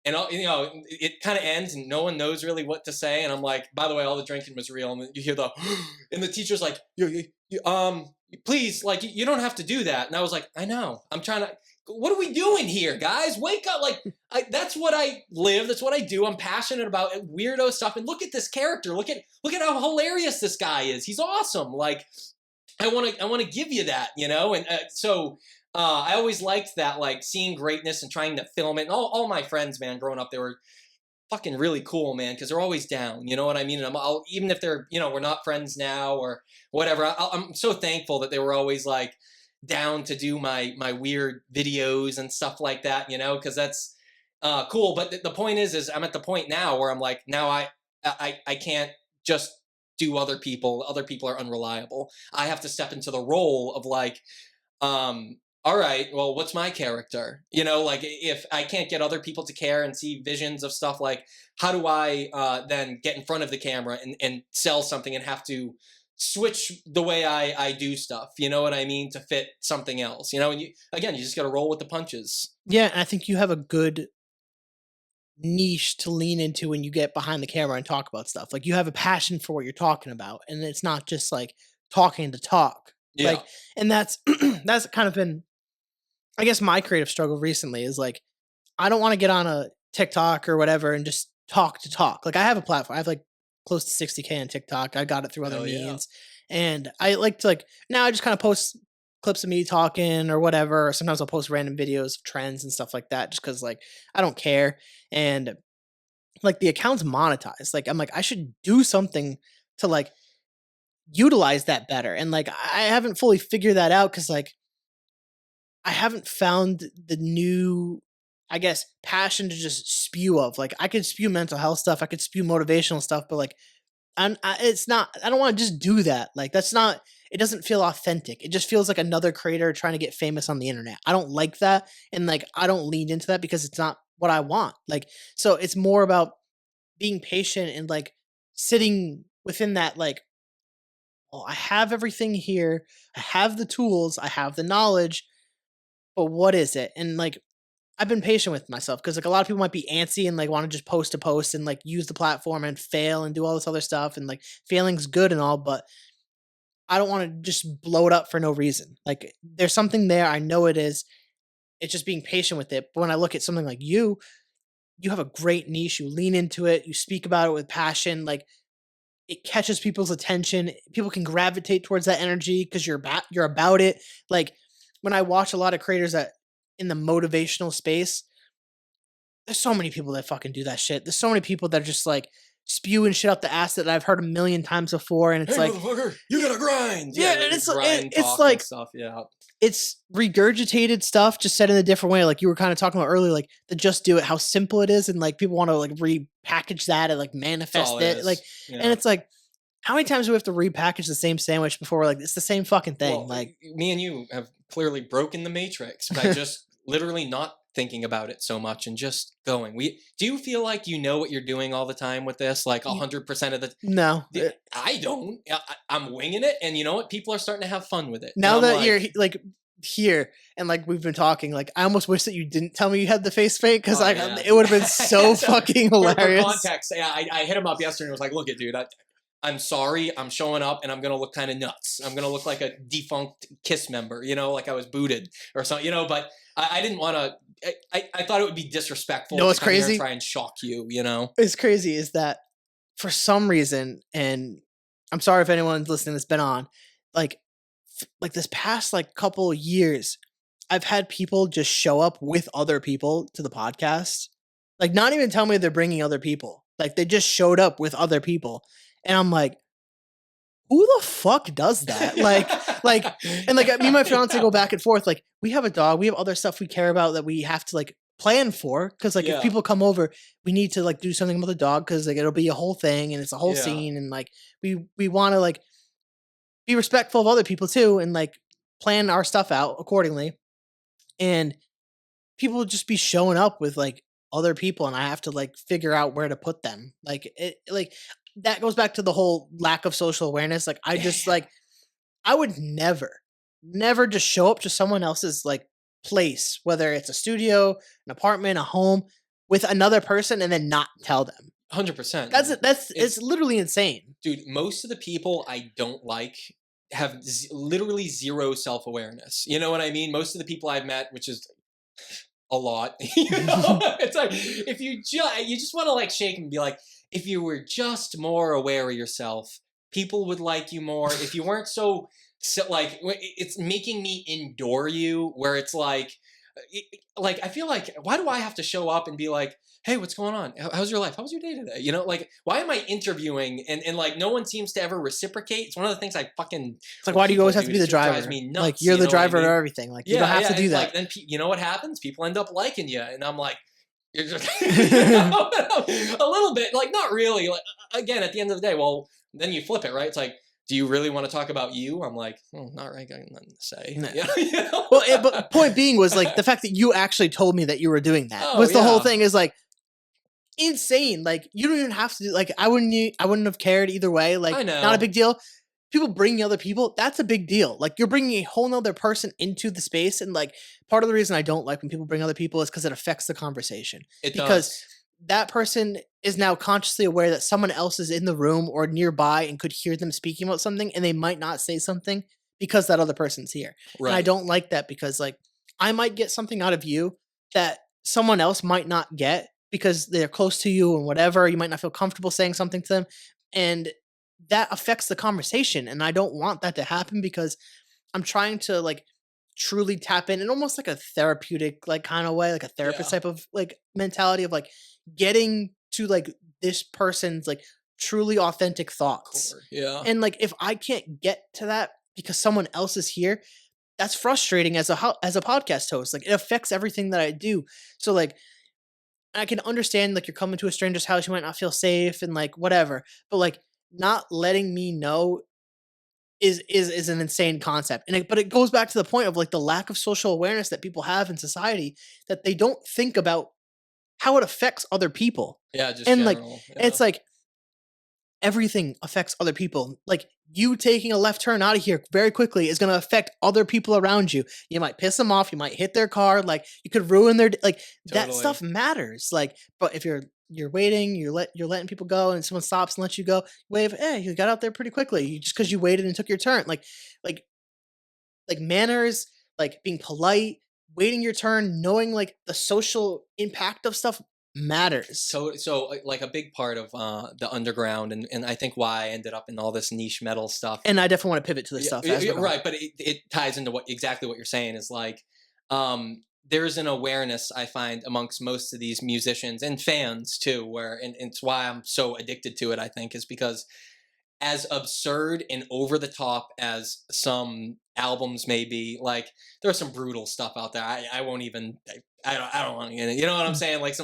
S3: and you know, it kind of ends and no one knows really what to say. And I'm like, by the way, all the drinking was real. And you hear and the teacher's like, please, like, you don't have to do that. And I was like, I know, I'm trying to, what are we doing here, guys? Wake up. Like, that's what I live. That's what I do. I'm passionate about weirdo stuff. And look at this character. Look at how hilarious this guy is. He's awesome. Like, I want to give you that, you know? And so I always liked that, like seeing greatness and trying to film it. And all my friends, man, growing up, they were fucking really cool, man, because they're always down. You know what I mean? And I'll even if they're, you know, we're not friends now or whatever, I'm so thankful that they were always like down to do my weird videos and stuff like that, you know, because that's cool. But the point is I'm at the point now where I'm like, now I can't just do other people. Other people are unreliable. I have to step into the role of like, all right, well, what's my character? You know, like if I can't get other people to care and see visions of stuff, like how do I then get in front of the camera and sell something and have to switch the way I do stuff, you know what I mean, to fit something else, you know? And you just got to roll with the punches.
S2: Yeah, and I think you have a good niche to lean into when you get behind the camera and talk about stuff. Like you have a passion for what you're talking about, and it's not just like talking to talk.
S3: Yeah.
S2: Like, and that's that's kind of been, I guess, my creative struggle recently is like, I don't want to get on a TikTok or whatever and just talk to talk. Like I have a platform. I have like close to 60K on TikTok. I got it through other
S3: Hell yeah.
S2: means. And I like to like, now I just kind of post clips of me talking or whatever. Or sometimes I'll post random videos of trends and stuff like that just because like I don't care. And like the account's monetized. Like I'm like, I should do something to like utilize that better. And like I haven't fully figured that out because like I haven't found the new, I guess, passion to just spew of. Like I could spew mental health stuff, I could spew motivational stuff, but like it's not. I don't want to just do that. Like that's not. It doesn't feel authentic. It just feels like another creator trying to get famous on the internet. I don't like that, and like I don't lean into that because it's not what I want. Like so, it's more about being patient and like sitting within that. Like, oh, I have everything here. I have the tools. I have the knowledge. But what is it? And like I've been patient with myself because like a lot of people might be antsy and like want to just post to post and like use the platform and fail and do all this other stuff and like failing's good and all, but I don't want to just blow it up for no reason. Like there's something there. I know it is. It's just being patient with it. But when I look at something like you have a great niche. You lean into it. You speak about it with passion. Like it catches people's attention. People can gravitate towards that energy because you're about it. Like when I watch a lot of creators that in the motivational space, there's so many people that fucking do that shit. There's so many people that are just like spewing shit up the ass that I've heard a million times before, and it's
S3: hey,
S2: like,
S3: motherfucker, you gotta grind.
S2: Yeah, and it's
S3: it's
S2: like
S3: stuff. Yeah,
S2: it's regurgitated stuff just said in a different way. Like you were kind of talking about earlier, like the just do it, how simple it is, and like people want to like repackage that and like manifest it. Like,
S3: yeah.
S2: and it's like, how many times do we have to repackage the same sandwich before we're like, it's the same fucking thing?
S3: Well,
S2: like
S3: me and you have clearly broken the matrix by just literally not thinking about it so much and just going. Do you feel like you know what you're doing all the time with this? Like 100% of the
S2: no,
S3: I don't. I'm winging it, and you know what? People are starting to have fun with it.
S2: Now that like, you're like here and like we've been talking, like I almost wish that you didn't tell me you had the face paint because it would have been so fucking hilarious.
S3: For context, I hit him up yesterday and was like, "Look, it, dude, I'm sorry, I'm showing up and I'm gonna look kind of nuts. I'm gonna look like a defunct KISS member, you know, like I was booted or something, you know." But I didn't want to. I thought it would be disrespectful.
S2: No, it's
S3: to come here
S2: crazy.
S3: And try and shock you, you know.
S2: It's crazy is that for some reason, and I'm sorry if anyone's listening that's been on, like this past like couple of years, I've had people just show up with other people to the podcast, like not even tell me they're bringing other people. Like they just showed up with other people, and I'm like, who the fuck does that? And like me and my fiance go back and forth. Like we have a dog, we have other stuff we care about that we have to like plan for. Because like if people come over, we need to like do something with the dog because like it'll be a whole thing and it's a whole scene, and like we want to like be respectful of other people too, and like plan our stuff out accordingly. And people will just be showing up with like other people, and I have to like figure out where to put them. Like it like that goes back to the whole lack of social awareness. Like I just like I would never just show up to someone else's like place, whether it's a studio, an apartment, a home, with another person and then not tell them.
S3: 100%.
S2: That's it's literally insane.
S3: Dude, most of the people I don't like have literally zero self-awareness. You know what I mean? Most of the people I've met, which is a lot, you know, it's like if you just want to like shake and be like, if you were just more aware of yourself, people would like you more. If you weren't so like, it's making me endure you, where it's like I feel like, why do I have to show up and be like, hey, what's going on? How's your life? How was your day today? You know, like, why am I interviewing and like no one seems to ever reciprocate? It's one of the things I fucking.
S2: It's like, why do you always have to be the driver?
S3: Drives me nuts,
S2: like you're the driver of
S3: I mean?
S2: everything. Like you don't have to do that.
S3: Like, then you know what happens? People end up liking you, and I'm like, you're just a little bit, like not really. Like again, at the end of the day, well, then you flip it, right? It's like, do you really want to talk about you? I'm like, not right. I got nothing to say.
S2: No.
S3: You know?
S2: Well, but point being was like the fact that you actually told me that you were doing that was the whole thing. Is like insane. Like you don't even have to do. Like I wouldn't have cared either way. Like
S3: I know.
S2: Not a big deal. People bringing other people, that's a big deal. Like you're bringing a whole nother person into the space, and like part of the reason I don't like when people bring other people is because it affects the conversation. Because that person is now consciously aware that someone else is in the room or nearby and could hear them speaking about something, and they might not say something because that other person's here. Right. And I don't like that because like I might get something out of you that someone else might not get because they're close to you and whatever. You might not feel comfortable saying something to them, and that affects the conversation. And I don't want that to happen because I'm trying to like truly tap in almost like a therapeutic like kind of way, like a therapist type of like mentality of like getting to like this person's like truly authentic thoughts.
S3: Yeah.
S2: And like if I can't get to that because someone else is here, that's frustrating as a podcast host. Like it affects everything that I do. So like I can understand like you're coming to a stranger's house, you might not feel safe and like whatever, but like not letting me know is an insane concept. And but it goes back to the point of like the lack of social awareness that people have in society, that they don't think about how it affects other people.
S3: Yeah, just
S2: and
S3: general,
S2: like it's like everything affects other people. Like you taking a left turn out of here very quickly is going to affect other people around you. You might piss them off, you might hit their car, like you could ruin their like that stuff matters. Like but if you're waiting, you're letting people go, and someone stops and lets you go, wave, hey, you got out there pretty quickly just because you waited and took your turn. Like manners, like being polite, waiting your turn, knowing like the social impact of stuff matters.
S3: So like a big part of the underground, and I think why I ended up in all this niche metal stuff.
S2: And I definitely want to pivot to this stuff.
S3: Right, but it ties into exactly what you're saying is like, there's an awareness I find amongst most of these musicians and fans too, and it's why I'm so addicted to it, I think, is because as absurd and over the top as some albums may be, like there's some brutal stuff out there. I won't even, I don't want to get it. You know what I'm saying? Like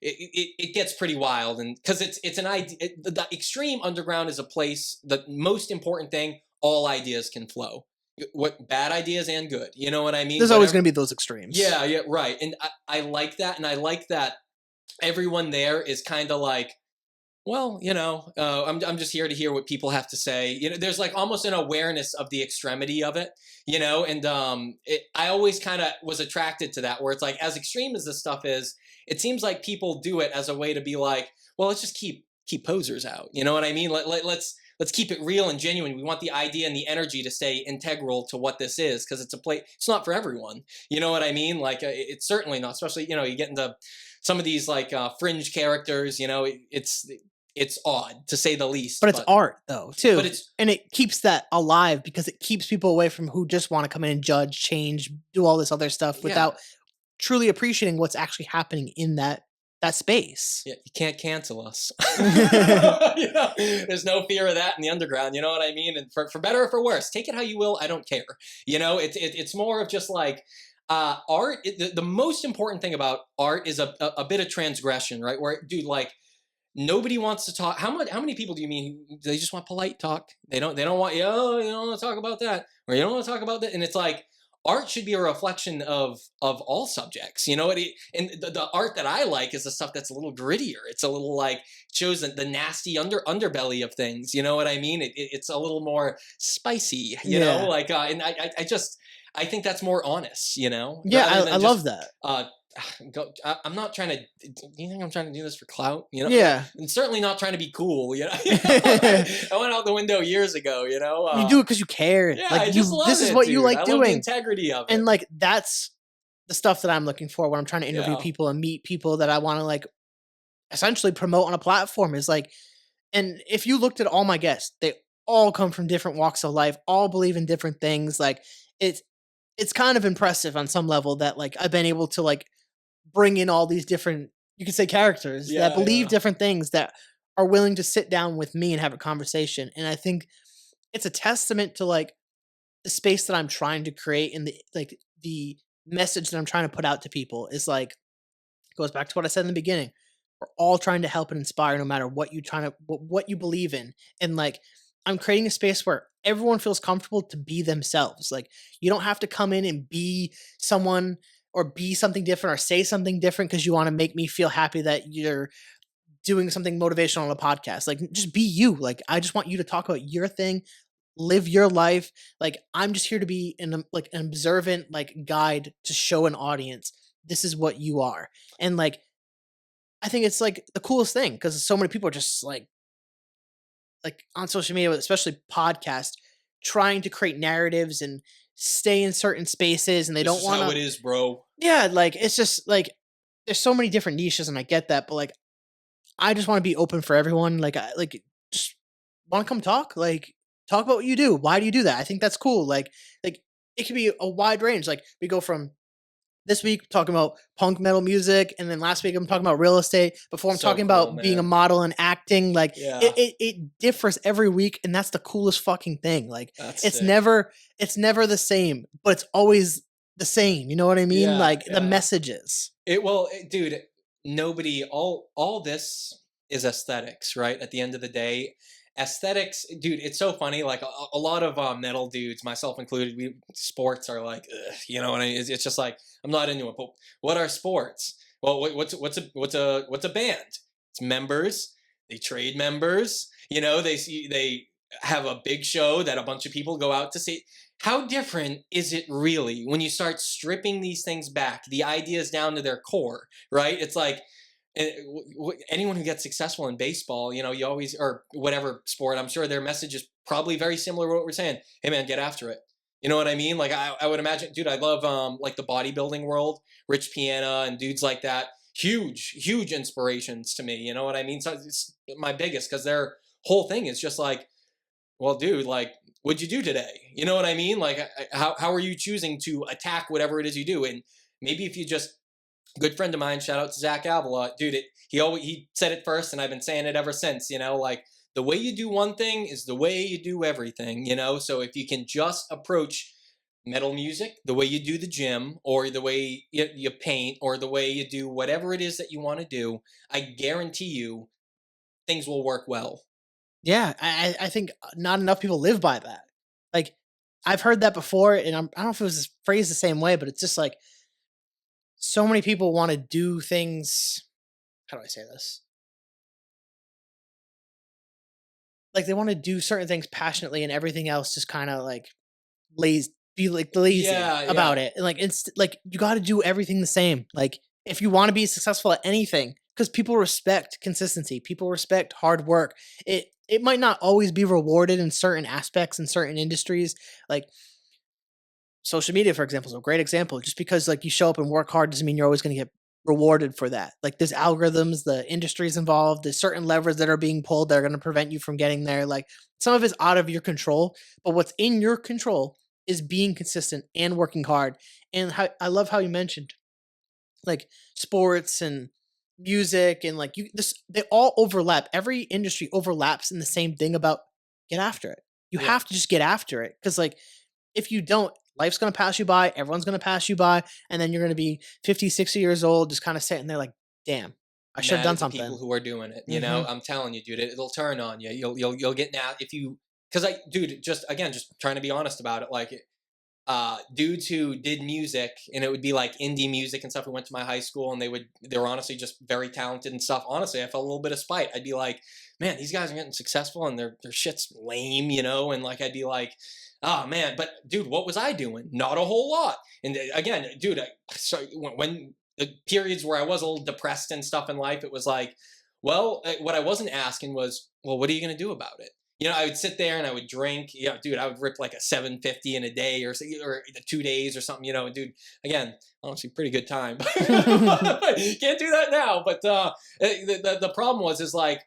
S3: it gets pretty wild, and because it's an idea. The extreme underground is a place. The most important thing, all ideas can flow. What bad ideas and good, you know what I mean?
S2: There's always going to be those extremes.
S3: Yeah, right. And I like that, and I like that everyone there is kind of like, well, you know, I'm just here to hear what people have to say. You know, there's like almost an awareness of the extremity of it, you know, and I always kind of was attracted to that, where it's like, as extreme as this stuff is, it seems like people do it as a way to be like, well, let's just keep posers out. You know what I mean? Let's keep it real and genuine. We want the idea and the energy to stay integral to what this is, because it's not for everyone. You know what I mean? Like it's certainly not, especially, you know, you get into some of these like fringe characters, you know, it's odd to say the least.
S2: But it's art though, too.
S3: But it's
S2: and it keeps that alive because it keeps people away from who just want to come in and judge, change, do all this other stuff without truly appreciating what's actually happening in that space.
S3: Yeah, you can't cancel us. There's no fear of that in the underground. You know what I mean? And for better or for worse, take it how you will. I don't care. It's more of just like art. The most important thing about art is a bit of transgression, right? Where, dude, like nobody wants to talk. How many people do you mean they just want polite talk? They don't want you don't want to talk about that, or you don't want to talk about that. And it's like, art should be a reflection of all subjects, and the art that I like is the stuff that's a little grittier. It's a little like shows the nasty underbelly of things. You know what I mean? It's a little more spicy. And I think that's more honest.
S2: Yeah, I love that.
S3: I'm not trying to. Do you think I'm trying to do this for clout?
S2: Yeah,
S3: and certainly not trying to be cool. I went out the window years ago.
S2: You do it because you care.
S3: Yeah,
S2: like
S3: I just love
S2: this is
S3: it,
S2: what
S3: dude.
S2: you like
S3: I
S2: doing.
S3: Love the integrity of it,
S2: and like that's the stuff that I'm looking for when I'm trying to interview people and meet people that I want to like essentially promote on a platform. Is like, and if you looked at all my guests, they all come from different walks of life, all believe in different things. Like it's kind of impressive on some level that like I've been able to like bring in all these different, you could say, characters that believe different things, that are willing to sit down with me and have a conversation. And I think it's a testament to like the space that I'm trying to create, and the message that I'm trying to put out to people is like, goes back to what I said in the beginning. We're all trying to help and inspire no matter what what you believe in. And like, I'm creating a space where everyone feels comfortable to be themselves. Like you don't have to come in and be someone or be something different or say something different because you want to make me feel happy that you're doing something motivational on a podcast. Like just be you. Like I just want you to talk about your thing, live your life. Like I'm just here to be an observant like guide to show an audience this is what you are. And like I think it's like the coolest thing because so many people are just like on social media, especially podcasts, trying to create narratives and stay in certain spaces, and they don't want to.
S3: How it is, bro.
S2: Yeah, like it's just like there's so many different niches, and I get that, but like I just want to be open for everyone. Like I just want to come talk about what you do. Why do you do that? I think that's cool. Like it could be a wide range. Like we go from this week talking about punk metal music, and then last week I'm talking about real estate. Before I'm talking about being a model and acting. Like it differs every week, and that's the coolest fucking thing. Like it's never the same, but it's always the same. You know what I mean? The messages.
S3: Dude, nobody. All this is aesthetics, right? At the end of the day. Aesthetics, dude, it's so funny. Like a lot of metal dudes, myself included, sports are like, ugh, you know what I mean? It's just like I'm not into it. But what are sports? Well, what's a band? It's members. They trade members. They have a big show that a bunch of people go out to see. How different is it really when you start stripping these things back? The ideas down to their core, right? It's like. Anyone who gets successful in baseball, you always, or whatever sport, I'm sure their message is probably very similar to what we're saying. Hey man, get after it. You know what I mean? Like I would imagine, dude, I love like the bodybuilding world, Rich Piana and dudes like that. Huge inspirations to me. You know what I mean? So it's my biggest, because their whole thing is just like, well, dude, like, what'd you do today? You know what I mean? Like, how are you choosing to attack whatever it is you do? And maybe if you just, good friend of mine, shout out to Zach Avila, dude, he said it first, and I've been saying it ever since, like the way you do one thing is the way you do everything, so if you can just approach metal music the way you do the gym, or the way you paint, or the way you do whatever it is that you want to do, I guarantee you things will work well.
S2: Yeah, I think not enough people live by that. Like I've heard that before, and I don't know if it was phrased the same way, but it's just like, so many people want to do things. How do I say this? Like they want to do certain things passionately, and everything else just kind of like lazy about it. And like it's like you got to do everything the same. Like if you want to be successful at anything, because people respect consistency, people respect hard work. It might not always be rewarded in certain aspects in certain industries, like. Social media, for example, is a great example. Just because like you show up and work hard doesn't mean you're always going to get rewarded for that. Like there's algorithms, the industry's involved, there's certain levers that are being pulled that are going to prevent you from getting there. Like some of it's out of your control, but what's in your control is being consistent and working hard. And I love how you mentioned like sports and music and like they all overlap. Every industry overlaps in the same thing about get after it. You
S3: Yeah.
S2: have to just get after it because like if you don't, life's going to pass you by, everyone's going to pass you by, and then you're going to be 50, 60 years old just kind of sitting there like, damn, I should have
S3: Mad
S2: done
S3: at the
S2: something.
S3: people who are doing it. You know, I'm telling you, dude, it'll turn on you. You'll get now if you because dude, just trying to be honest about it, like dudes who did music and it would be like indie music and stuff who went to my high school and they were honestly just very talented and stuff. Honestly, I felt a little bit of spite. I'd be like, man, these guys are getting successful and their shit's lame, you know, and like I'd be like, oh man, but dude, what was I doing? Not a whole lot. And again, dude, so when the periods where I was a little depressed and stuff in life, it was like, well, what I wasn't asking was, well, what are you going to do about it? You know, I would sit there and I would drink. You know, dude, I would rip like a 750 in a day or 2 days or something. You know, dude, again, honestly, pretty good time. Can't do that now. But the problem is like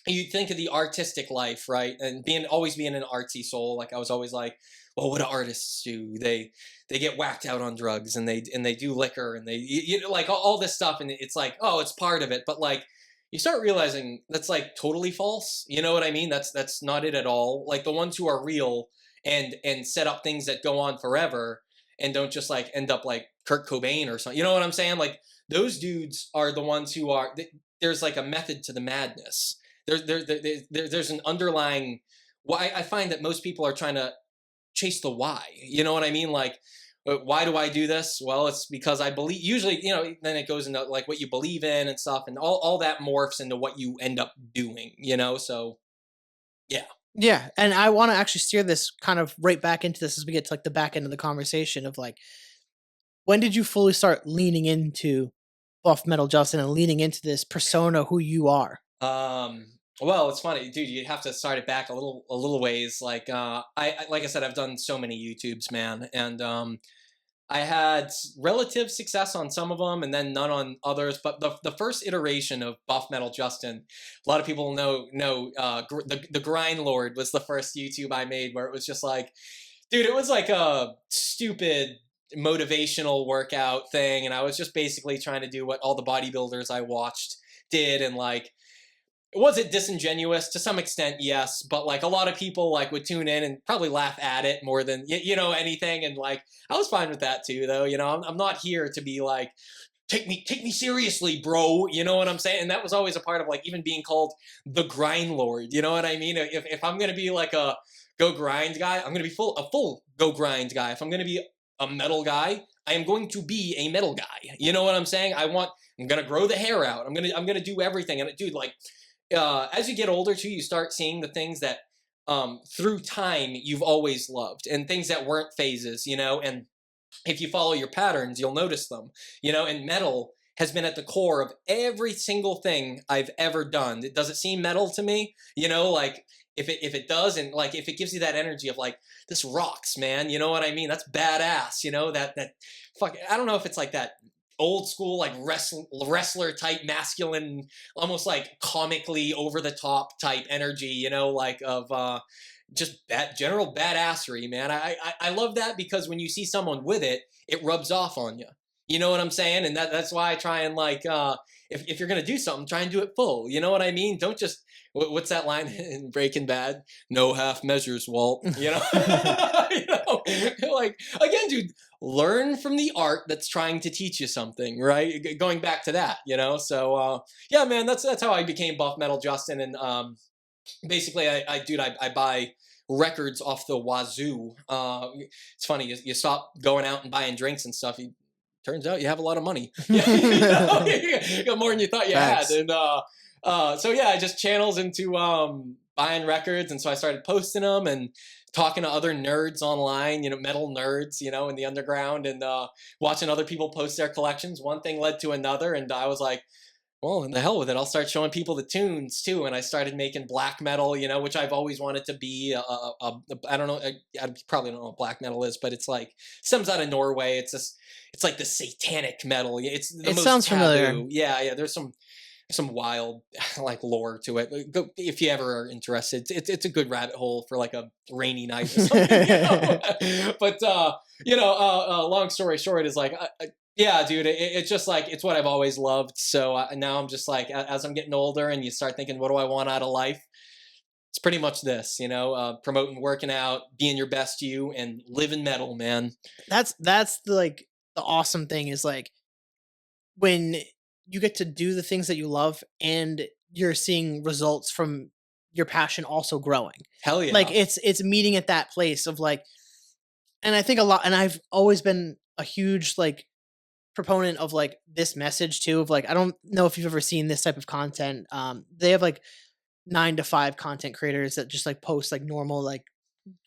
S3: you think of the artistic life, right? And always being an artsy soul. Like I was always like, well, what do artists do? They get whacked out on drugs and they do liquor and they like all this stuff. And it's like, oh, it's part of it. But like, you start realizing that's like totally false. You know what I mean? That's not it at all. Like the ones who are real and set up things that go on forever and don't just like end up like Kurt Cobain or something. You know what I'm saying? Like those dudes are the ones who are. There's like a method to the madness. There's an underlying. Why I find that most people are trying to chase the why. You know what I mean? Like. Why do I do this? Well, it's because I believe, usually, you know, then it goes into like what you believe in and stuff and all that morphs into what you end up doing, you know? So, yeah.
S2: Yeah. And I want to actually steer this kind of right back into this as we get to like the back end of the conversation of like, when did you fully start leaning into Buffmetal Justin and leaning into this persona who you are?
S3: Well, it's funny, dude. You have to start it back a little ways. Like, like I said, I've done so many YouTubes, man, and I had relative success on some of them, and then none on others. But the first iteration of Buffmetal Justin, a lot of people know the Grind Lord was the first YouTube I made, where it was just like, dude, it was like a stupid motivational workout thing, and I was just basically trying to do what all the bodybuilders I watched did, and like. Was it disingenuous to some extent? Yes, but like a lot of people like would tune in and probably laugh at it more than you know anything, and like I was fine with that too, though. You know, I'm not here to be like take me seriously, bro. You know what I'm saying? And that was always a part of like even being called the Grind Lord. You know what I mean? If I'm gonna be like a go grind guy, I'm gonna be a full go grind guy. If I'm gonna be a metal guy, I am going to be a metal guy. You know what I'm saying? I'm gonna grow the hair out. I'm gonna do everything. And dude, like. As you get older too, you start seeing the things that through time you've always loved and things that weren't phases, you know, and if you follow your patterns, you'll notice them, you know, and metal has been at the core of every single thing I've ever done. Does it seem metal to me? You know, like if it does, and like if it gives you that energy of like this rocks, man, you know what I mean? That's badass, you know, that fuck, I don't know if it's like that old school like wrestler type masculine, almost like comically over the top type energy, you know, like of just that general badassery, man. I love that because when you see someone with it, it rubs off on you. You know what I'm saying? And that's why I try and like if you're gonna do something, try and do it full. You know what I mean? Don't just what's that line in Breaking Bad? No half measures, Walt. You know, you know, like again, dude, learn from the art that's trying to teach you something, right? Going back to that, you know. So yeah, man, that's how I became Buffmetal Justin, and basically, I buy records off the wazoo. It's funny, you stop going out and buying drinks and stuff. Turns out you have a lot of money. Yeah, you got more than you thought you had. And so yeah, it just channels into buying records, and so I started posting them and talking to other nerds online, you know, metal nerds, you know, in the underground, and watching other people post their collections. One thing led to another, and I was like, Well, in the hell with it. I'll start showing people the tunes too. And I started making black metal, which I've always wanted to be. I don't know. I probably don't know what black metal is, but it's like stems out of Norway. It's like the satanic metal. It's the
S2: It
S3: most
S2: sounds familiar.
S3: taboo. Yeah. There's some wild like lore to it. Go, if you ever are interested, it's a good rabbit hole for like a rainy night or something. But long story short is like. Yeah, dude, it's just like, it's what I've always loved. So now I'm just like, as I'm getting older and you start thinking, what do I want out of life? It's pretty much this, promoting working out, being your best you, and living metal, man.
S2: That's the awesome thing is like when you get to do the things that you love and you're seeing results from your passion also growing.
S3: Hell yeah.
S2: Like it's meeting at that place of like, and I think a lot, and I've always been a huge like proponent of like this message too of like, I don't know if you've ever seen this type of content. They have like 9 to 5 content creators that just like post like normal like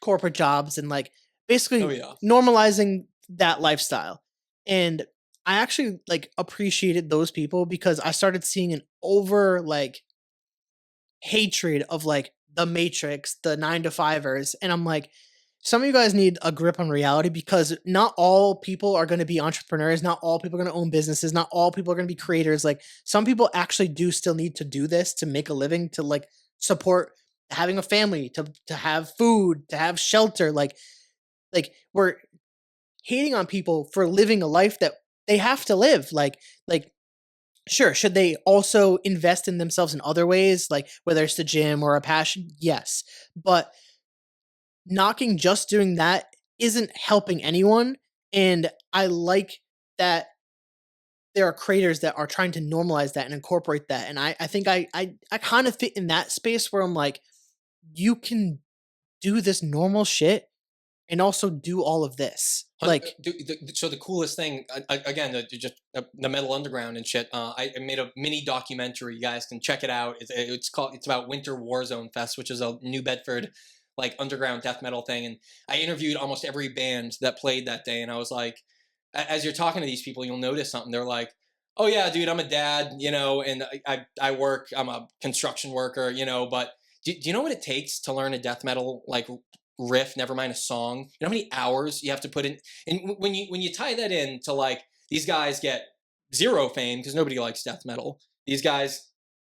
S2: corporate jobs and like basically normalizing that lifestyle. And I actually like appreciated those people because I started seeing an over like hatred of like the Matrix, the 9 to 5ers, and I'm like, some of you guys need a grip on reality because not all people are going to be entrepreneurs. Not all people are going to own businesses. Not all people are going to be creators. Like some people actually do still need to do this to make a living, to like support having a family, to have food, to have shelter. Like we're hating on people for living a life that they have to live. Like sure, should they also invest in themselves in other ways, like whether it's the gym or a passion? Yes, but knocking just doing that isn't helping anyone. And I like that there are creators that are trying to normalize that and incorporate that. And I think I kind of fit in that space where I'm like, you can do this normal shit and also do all of this. Like,
S3: so the coolest thing, again, the Metal Underground and shit. I made a mini documentary. You guys can check it out. It's about Winter Warzone Fest, which is a New Bedford like underground death metal thing. And I interviewed almost every band that played that day. And I was like, as you're talking to these people, you'll notice something. They're like, oh yeah, dude, I'm a dad, and I work, I'm a construction worker, but do you know what it takes to learn a death metal like riff, never mind a song? You know how many hours you have to put in? And when you tie that in to like, these guys get zero fame because nobody likes death metal. These guys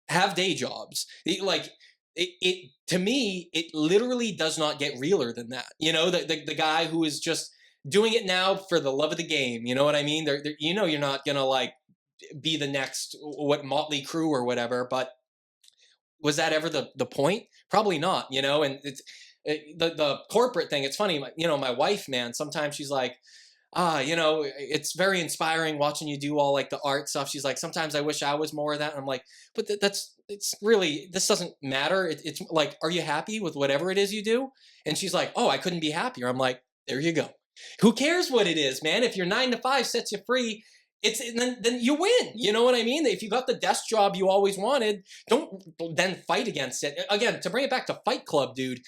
S3: have day jobs. It to me, it literally does not get realer than that. The guy who is just doing it now for the love of the game. You know what I mean? They're you're not gonna like be the next what Motley Crue or whatever. But was that ever the point? Probably not. And it's the corporate thing. It's funny. My wife, man. Sometimes she's like, it's very inspiring watching you do all like the art stuff. She's like, sometimes I wish I was more of that. And I'm like, but it's really, this doesn't matter. It's like, are you happy with whatever it is you do? And she's like, oh, I couldn't be happier. I'm like, there you go. Who cares what it is, man? If your 9 to 5 sets you free, then you win. You know what I mean? If you got the desk job you always wanted, don't then fight against it. Again, to bring it back to Fight Club, dude.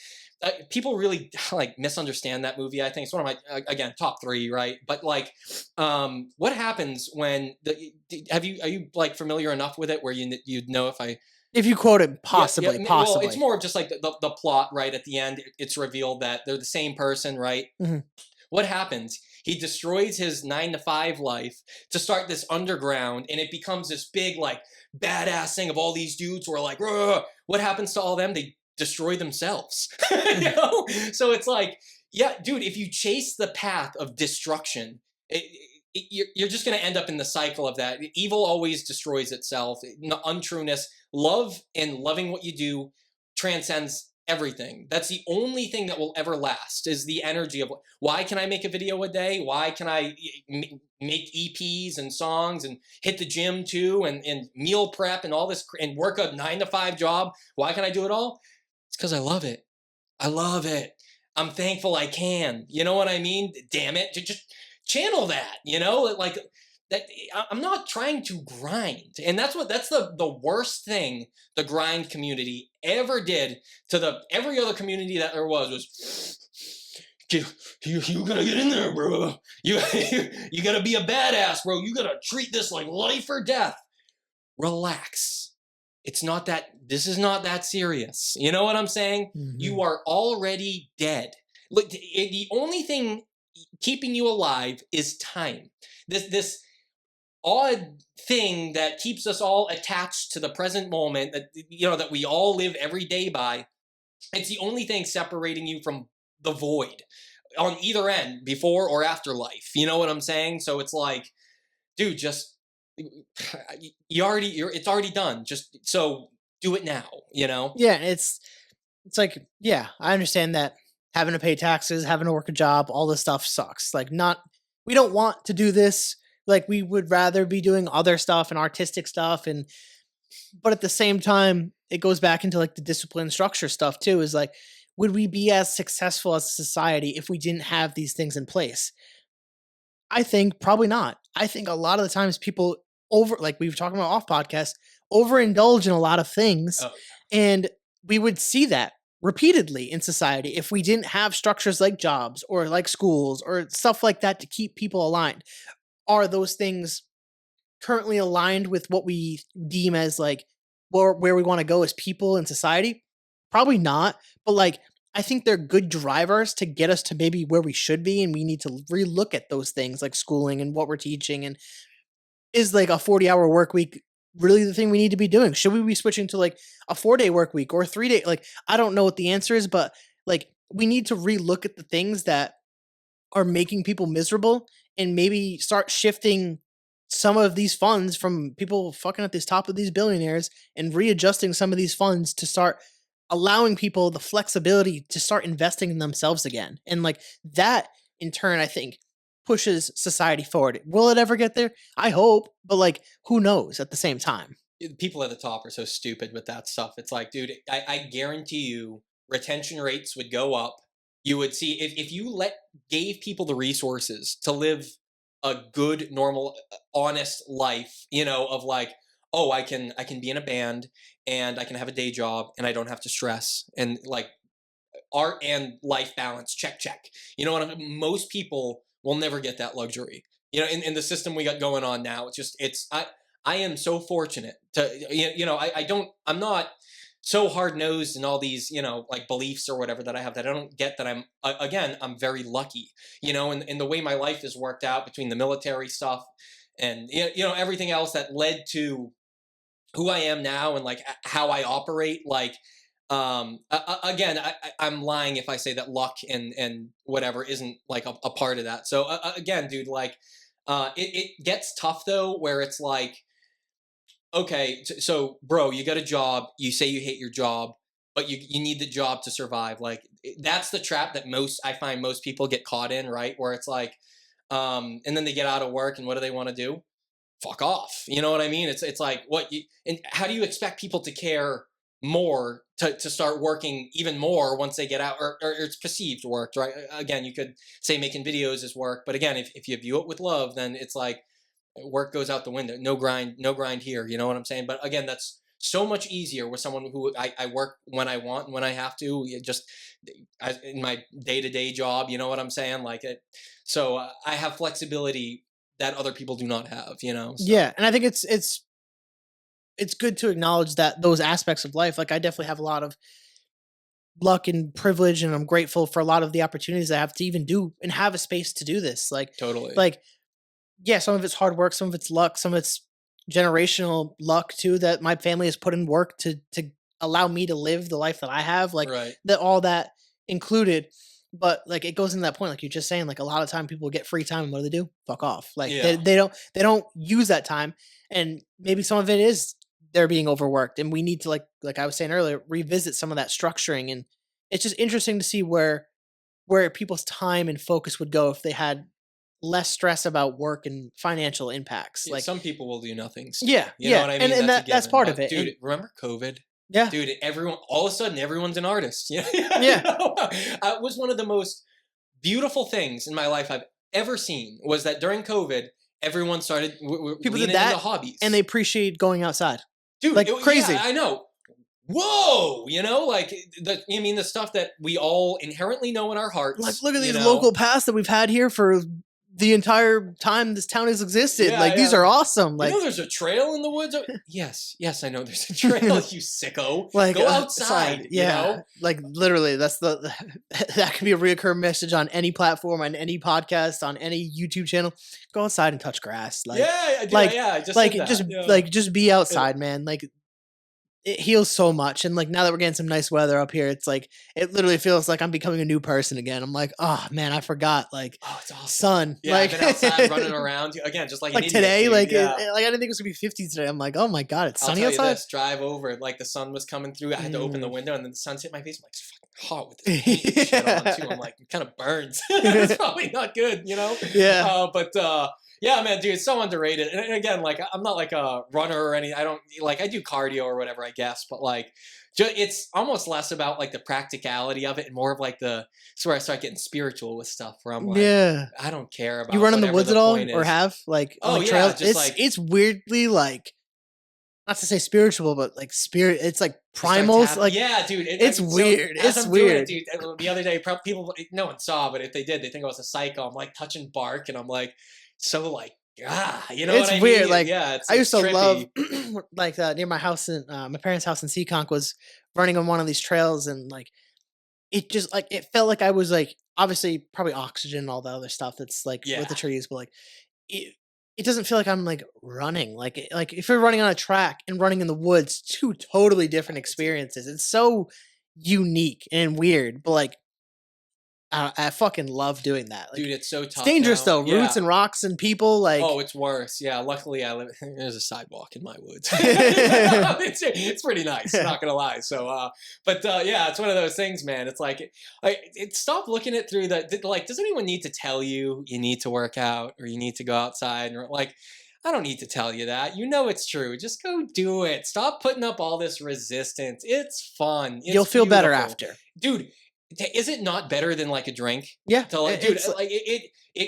S3: People really like misunderstand that movie. I think it's one of my again top 3, right? But like, what happens when are you like familiar enough with it where you'd know
S2: if you quote it possibly.
S3: Well, it's more of just like the plot, right? At the end, it's revealed that they're the same person, right?
S2: Mm-hmm.
S3: What happens? He destroys his 9 to 5 life to start this underground, and it becomes this big like badass thing of all these dudes who are like, "Rrr." What happens to all them? They destroy themselves. So it's like, yeah, dude, if you chase the path of destruction, you're just going to end up in the cycle of that. Evil always destroys itself. Untrueness, love and loving what you do transcends everything. That's the only thing that will ever last, is the energy of why can I make a video a day? Why can I make EPs and songs and hit the gym too and meal prep and all this and work a 9 to 5 job? Why can I do it all? It's because I love it. I love it. I'm thankful I can. You know what I mean? Damn it. Just channel that, like that. I'm not trying to grind. And that's the worst thing the grind community ever did to every other community that there was you gotta get in there, bro. You gotta be a badass, bro. You gotta treat this like life or death. relax. This is not that serious. You know what I'm saying? You are already dead. Look, the only thing keeping you alive is time. This odd thing that keeps us all attached to the present moment that we all live every day by. It's the only thing separating you from the void on either end, before or after life. You know what I'm saying? So it's like, dude, just it's already done. Just so do it now.
S2: Yeah, it's like, yeah, I understand that having to pay taxes, having to work a job, all this stuff sucks. Like, we don't want to do this. Like, we would rather be doing other stuff and artistic stuff, but at the same time, it goes back into like the discipline structure stuff too. Is like, would we be as successful as a society if we didn't have these things in place? I think probably not. I think a lot of the times people like we were talking about off podcast, overindulge in a lot of things.
S3: Oh.
S2: And we would see that repeatedly in society if we didn't have structures like jobs or like schools or stuff like that to keep people aligned. Are those things currently aligned with what we deem as like where we want to go as people in society? Probably not. But like, I think they're good drivers to get us to maybe where we should be, and we need to relook at those things like schooling and what we're teaching. And is like a 40-hour work week really the thing we need to be doing? Should we be switching to like a 4-day work week or 3-day? Like, I don't know what the answer is, but like, we need to relook at the things that are making people miserable and maybe start shifting some of these funds from people fucking at the top of these billionaires and readjusting some of these funds to start allowing people the flexibility to start investing in themselves again. And like that in turn, I think pushes society forward. Will it ever get there? I hope, but like, who knows at the same time?
S3: People at the top are so stupid with that stuff. It's like, dude, I guarantee you retention rates would go up. You would see if you gave people the resources to live a good, normal, honest life, of like, oh, I can be in a band and I can have a day job and I don't have to stress, and like art and life balance, check. You know what I mean? Most people will never get that luxury. In the system we got going on now, I am so fortunate to, I'm not so hard-nosed in all these, like beliefs or whatever that I have, that I don't get that I'm very lucky, in the way my life has worked out between the military stuff and, everything else that led to who I am now and like how I operate. Like, again, I'm lying if I say that luck and whatever isn't like a part of that. So again, dude, like, it gets tough though, where it's like, okay, so bro, you got a job, you say you hate your job, but you need the job to survive. Like, that's the trap that I find most people get caught in, right? Where it's like, and then they get out of work and what do they want to do? Fuck off. You know what I mean? It's like, and how do you expect people to care more to start working even more once they get out, or it's perceived work, right? Again, you could say making videos is work, but again, if you view it with love, then it's like, work goes out the window. No grind here. You know what I'm saying? But again, that's so much easier with someone who I work when I want and when I have to, just in my day-to-day job. You know what I'm saying? Like it. So I have flexibility that other people do not have. So.
S2: Yeah, and I think it's good to acknowledge that those aspects of life. Like, I definitely have a lot of luck and privilege, and I'm grateful for a lot of the opportunities I have to even do and have a space to do this. Like,
S3: totally.
S2: Like, yeah, some of it's hard work, some of it's luck, some of it's generational luck too, that my family has put in work to allow me to live the life that I have, like
S3: right.
S2: that, all that included. But like, it goes into that point, like you're just saying, like a lot of time people get free time and what do? Fuck off. Like they don't use that time. And maybe some of it is they're being overworked, and we need to like I was saying earlier, revisit some of that structuring. And it's just interesting to see where people's time and focus would go if they had less stress about work and financial impacts. Like,
S3: some people will do nothing.
S2: Yeah,
S3: you know what I mean?
S2: And that's part of it.
S3: Dude,
S2: and,
S3: remember COVID?
S2: Yeah,
S3: dude, all of a sudden everyone's an artist.
S2: Yeah.
S3: It was one of the most beautiful things in my life I've ever seen, was that during COVID, everyone started people did that into hobbies,
S2: and they appreciate going outside.
S3: Dude,
S2: like crazy.
S3: Yeah, I know. Whoa, like the stuff that we all inherently know in our hearts.
S2: Like, look at these local paths that we've had here for the entire time this town has existed.
S3: Yeah,
S2: Like these
S3: yeah.
S2: are awesome. Like
S3: there's a trail in the woods. Yes, I know there's a trail. You sicko.
S2: like
S3: Go outside.
S2: yeah,
S3: You know.
S2: like literally that's that could be a reoccurring message on any platform, on any podcast, on any YouTube channel. Go outside and touch grass. Like
S3: Yeah, dude,
S2: like
S3: yeah. I just
S2: like
S3: said that.
S2: just
S3: Yeah.
S2: like just be outside, man. Like it heals so much. And like now that we're getting some nice weather up here, it's like it literally feels like I'm becoming a new person again. I'm like, oh man, I forgot like
S3: Oh, it's awesome.
S2: sun.
S3: Yeah,
S2: like
S3: I've been outside running around again, just like an
S2: like
S3: idiot,
S2: today,
S3: dude.
S2: like
S3: yeah.
S2: like I didn't think it was gonna be 50 today. I'm like, oh my god, it's
S3: I'll
S2: sunny
S3: tell you
S2: outside.
S3: this: drive over, like the sun was coming through. I had to open the
S2: Mm.
S3: window, and then the sun's hit my face. I'm like, it's fucking hot with this paint and shit on too. I'm like, it kind of burns. It's probably not good, you know.
S2: Yeah.
S3: But yeah, man, dude, it's so underrated. And again, like I'm not like a runner or anything. I don't like I do cardio or whatever, I guess. But like, it's almost less about like the practicality of it and more of like it's where I start getting spiritual with stuff. Where I'm like,
S2: Yeah.
S3: I don't care about
S2: You run in the
S3: whatever
S2: woods at all,
S3: point
S2: or
S3: is.
S2: have like
S3: Oh,
S2: on, like,
S3: yeah,
S2: trails?
S3: just,
S2: It's
S3: like-
S2: it's weirdly like not to say spiritual, but like spirit. It's like
S3: Start
S2: primal.
S3: tapping-
S2: Like
S3: yeah, dude,
S2: it's weird.
S3: as
S2: It's
S3: I'm doing
S2: weird.
S3: dude. The other day, people, no one saw, but if they did, they think I was a psycho. I'm like touching bark, and I'm like, so like, you know
S2: It's
S3: what I
S2: weird,
S3: mean?
S2: like,
S3: yeah, it's,
S2: I used to
S3: trippy.
S2: love like near my house in my parents' house in Seekonk was running on one of these trails, and like it just like it felt like I was like obviously probably oxygen and all the other stuff that's like
S3: Yeah.
S2: with the trees, but like it doesn't feel like I'm like running. Like like if you're running on a track and running in the woods, two totally different experiences. It's so unique and weird, but like I fucking love doing that. Like,
S3: Dude, it's so
S2: it's
S3: tough.
S2: dangerous
S3: now.
S2: though.
S3: Yeah.
S2: Roots and rocks and people. Like
S3: Oh, it's worse. Yeah, luckily I live. There's a sidewalk in my woods. It's pretty nice. Not gonna lie. So, but yeah, it's one of those things, man. It's like, stop looking at through the like. Does anyone need to tell you need to work out or you need to go outside? And like, I don't need to tell you that. You know it's true. Just go do it. Stop putting up all this resistance. It's fun. It's
S2: you'll feel better
S3: beautiful.
S2: after.
S3: Dude. Is it not better than like a drink?
S2: Yeah,
S3: To like, dude,
S2: it's
S3: like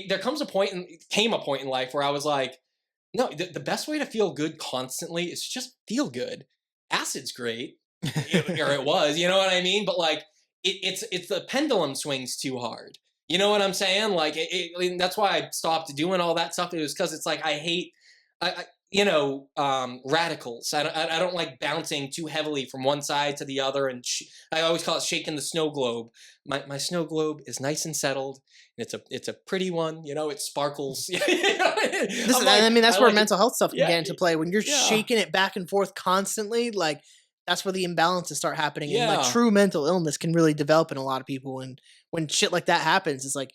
S3: there comes a point came a point in life where I was like, no, the best way to feel good constantly is just feel good. Acid's great, or it was, you know what I mean? But like, it's the pendulum swings too hard. You know what I'm saying? Like, that's why I stopped doing all that stuff. It was because it's like I hate, radicals. I don't like bouncing too heavily from one side to the other, and I always call it shaking the snow globe. My snow globe is nice and settled, and it's a pretty one. You know, it sparkles.
S2: I mean, that's where mental health stuff can
S3: Yeah,
S2: get into play. When you're
S3: yeah.
S2: shaking it back and forth constantly, like that's where the imbalances start happening. And
S3: Yeah.
S2: like true mental illness can really develop in a lot of people. And when shit like that happens, it's like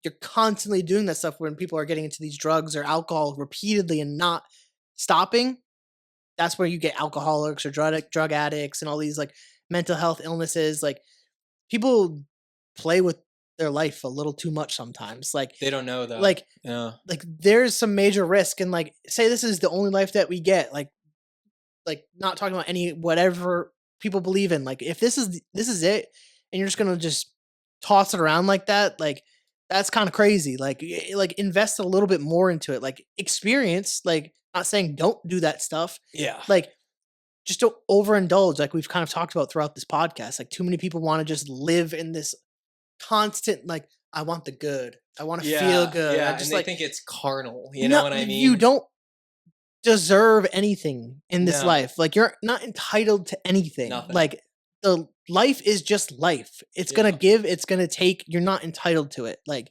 S2: you're constantly doing that stuff when people are getting into these drugs or alcohol repeatedly and not stopping. That's where you get alcoholics or drug addicts and all these like mental health illnesses. Like people play with their life a little too much sometimes. Like
S3: They don't know though.
S2: like
S3: yeah.
S2: like there's some major risk, and like say this is the only life that we get. Like not talking about any whatever people believe in. Like if this is it, and you're just gonna just toss it around like that, like that's kind of crazy. Like like invest a little bit more into it. Like experience. Like not saying don't do that stuff.
S3: Yeah.
S2: Like just don't overindulge. Like we've kind of talked about throughout this podcast. Like too many people want to just live in this constant like I want the good. I want to feel good.
S3: Yeah,
S2: I just
S3: and they
S2: like
S3: think it's carnal. You know what I mean?
S2: You don't deserve anything in this
S3: No.
S2: life. Like you're not entitled to anything.
S3: Nothing.
S2: Like the life is just life. It's gonna
S3: Yeah.
S2: give, it's gonna take. You're not entitled to it. Like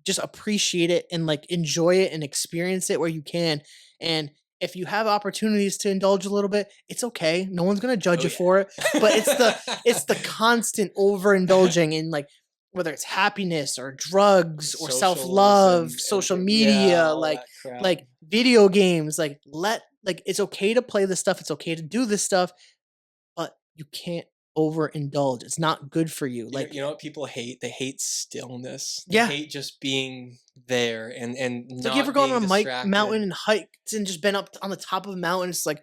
S2: just appreciate it and like enjoy it and experience it where you can. And if you have opportunities to indulge a little bit, it's okay. No one's gonna judge
S3: Oh,
S2: you
S3: yeah.
S2: for it. But it's the constant overindulging in like whether it's happiness or drugs or
S3: Socials
S2: self-love,
S3: and-
S2: social
S3: yeah,
S2: media,
S3: all
S2: like
S3: that crap.
S2: like video games, like it's okay to play this stuff, it's okay to do this stuff, but you can't overindulge. It's not good for you. Like
S3: you know what people hate? They hate stillness. They
S2: Yeah.
S3: hate just being there and
S2: it's
S3: not
S2: like you ever gone
S3: being
S2: on a
S3: distracted.
S2: mountain and hiked and just been up on the top of a mountain. It's like,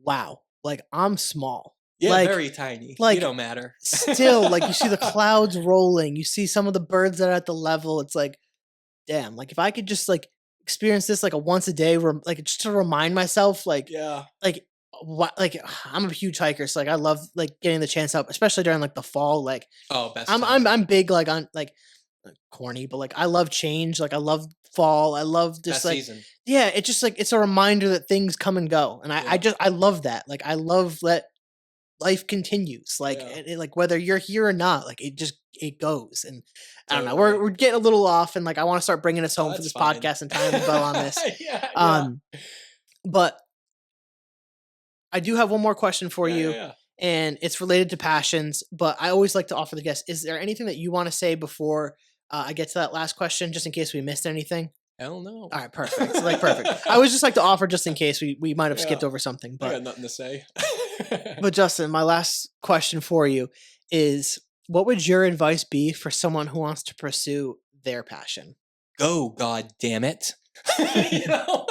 S2: wow, like I'm small.
S3: Yeah,
S2: like,
S3: very tiny.
S2: like,
S3: You don't matter.
S2: Still, like you see the clouds rolling, you see some of the birds that are at the level. It's like, damn, like if I could just like experience this like a once a day, like just to remind myself, like
S3: Yeah.
S2: like what, like I'm a huge hiker, so like I love like getting the chance up, especially during like the fall. Like
S3: Oh, best.
S2: I'm
S3: time.
S2: big like on like corny, but like I love change. Like I love fall. I love just
S3: Best
S2: like
S3: season.
S2: yeah, it's just like it's a reminder that things come and go. And
S3: Yeah.
S2: I love that. Like I love that life continues. Like
S3: Yeah.
S2: like whether you're here or not, like it goes. And I don't know.
S3: Totally.
S2: We're getting a little off, and like I want to start bringing us home for
S3: That's
S2: this
S3: fine.
S2: podcast and tying the bow on this.
S3: Yeah.
S2: But I do have one more question for you.
S3: Yeah.
S2: And it's related to passions, but I always like to offer the guests, is there anything that you want to say before I get to that last question, just in case we missed anything?
S3: Hell no.
S2: All right, perfect. So, like, perfect. I always just like to offer just in case we might have skipped over something.
S3: I got
S2: But,
S3: nothing to say.
S2: but Justin, my last question for you is, what would your advice be for someone who wants to pursue their passion?
S3: Go, God damn it. You know,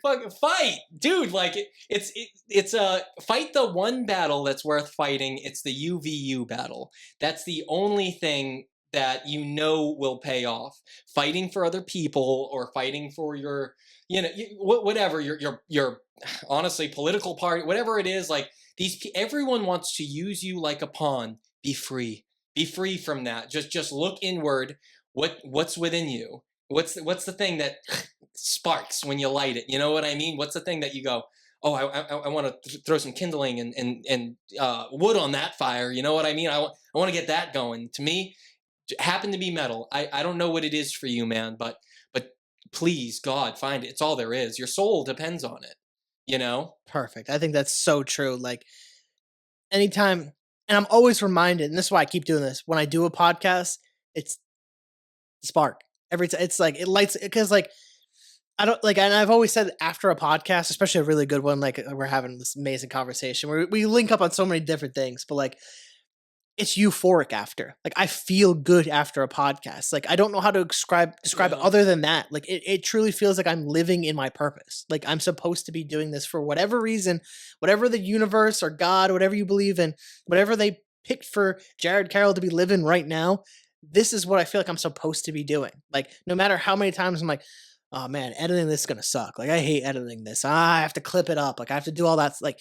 S3: fucking fight, dude. Like it's a fight the one battle that's worth fighting. It's the UVU battle. That's the only thing that you know will pay off. Fighting for other people or fighting for your, you know, whatever your honestly political party, whatever it is. Like everyone wants to use you like a pawn. Be free. Be free from that. Just look inward. What's within you? What's the thing that sparks when you light it? You know what I mean? What's the thing that you go, oh, I want to throw some kindling and wood on that fire. You know what I mean? I want to get that going. To me, happen to be metal. I don't know what it is for you, man, but please, God, find it. It's all there is. Your soul depends on it. You know?
S2: Perfect. I think that's so true. Like anytime, and I'm always reminded, and this is why I keep doing this. When I do a podcast, it's the spark. Every time it's like it lights because like I don't like, and I've always said after a podcast, especially a really good one, like we're having this amazing conversation where we link up on so many different things, but like it's euphoric after. Like I feel good after a podcast. Like I don't know how to describe it other than that. Like it truly feels like I'm living in my purpose. Like I'm supposed to be doing this for whatever reason, whatever the universe or God, whatever you believe in, whatever they picked for Jared Carroll to be living right now. This is what I feel like I'm supposed to be doing. Like no matter how many times I'm like, oh man, editing this is gonna suck. Like I hate editing this. I have to clip it up. Like I have to do all that. Like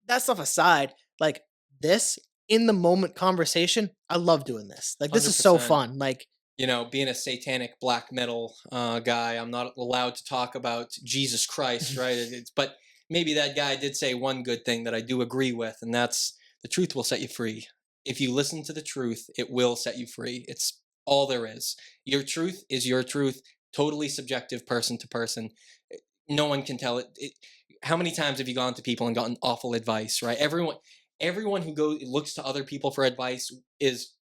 S2: that stuff aside, like this in the moment conversation, I love doing this. Like this is so
S3: 100%.
S2: fun. Like,
S3: you know, being a satanic black metal guy, I'm not allowed to talk about Jesus Christ, right? But maybe that guy did say one good thing that I do agree with, and that's the truth will set you free. If you listen to the truth, it will set you free. It's all there is. Your truth is your truth, totally subjective, person to person. No one can tell it. How many times have you gone to people and gotten awful advice, right? Everyone who looks to other people for advice is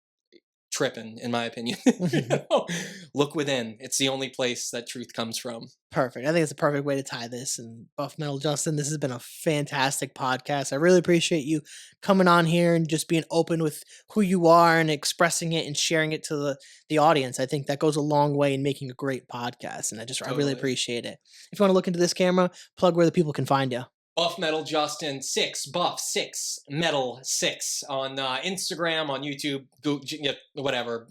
S3: tripping, in my opinion. You know? Look within. It's the only place that truth comes from.
S2: perfect. I think it's a perfect way to tie this. And Buffmetal Justin, this has been a fantastic podcast. I really appreciate you coming on here and just being open with who you are and expressing it and sharing it to the audience. I think that goes a long way in making a great podcast. And I really appreciate it. If you want to look into this camera, plug where the people can find you.
S3: Buffmetal Justin 6, Buff 6, Metal 6 on Instagram, on YouTube, whatever.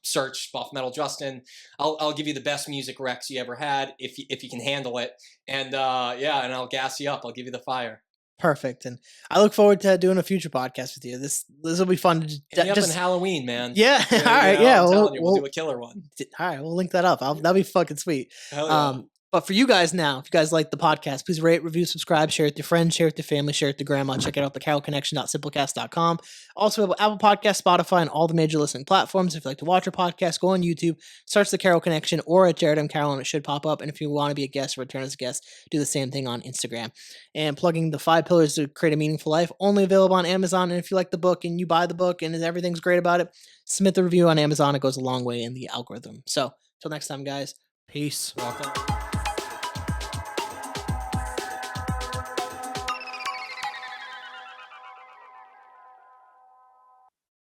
S3: Search Buffmetal Justin. I'll give you the best music recs you ever had if you can handle it. And and I'll gas you up. I'll give you the fire.
S2: Perfect. And I look forward to doing a future podcast with you. This will be fun.
S3: Hit me up in Halloween, man.
S2: Yeah. All right.
S3: I'm telling you, we'll do a killer one.
S2: All right. We'll link that up. That'll be fucking sweet.
S3: Hell yeah.
S2: But for you guys now, if you guys like the podcast, please rate, review, subscribe, share it with your friends, share it with your family, share it with your grandma. Check it out, thecarrollconnection.simplecast.com. Also, we have Apple Podcast, Spotify, and all the major listening platforms. If you'd like to watch our podcast, go on YouTube, search The Carroll Connection or at Jared M. Carroll, and it should pop up. And if you want to be a guest or return as a guest, do the same thing on Instagram. And plugging the 5 pillars to create a meaningful life, only available on Amazon. And if you like the book and you buy the book and everything's great about it, submit the review on Amazon. It goes a long way in the algorithm. So, till next time, guys, peace.
S3: Welcome.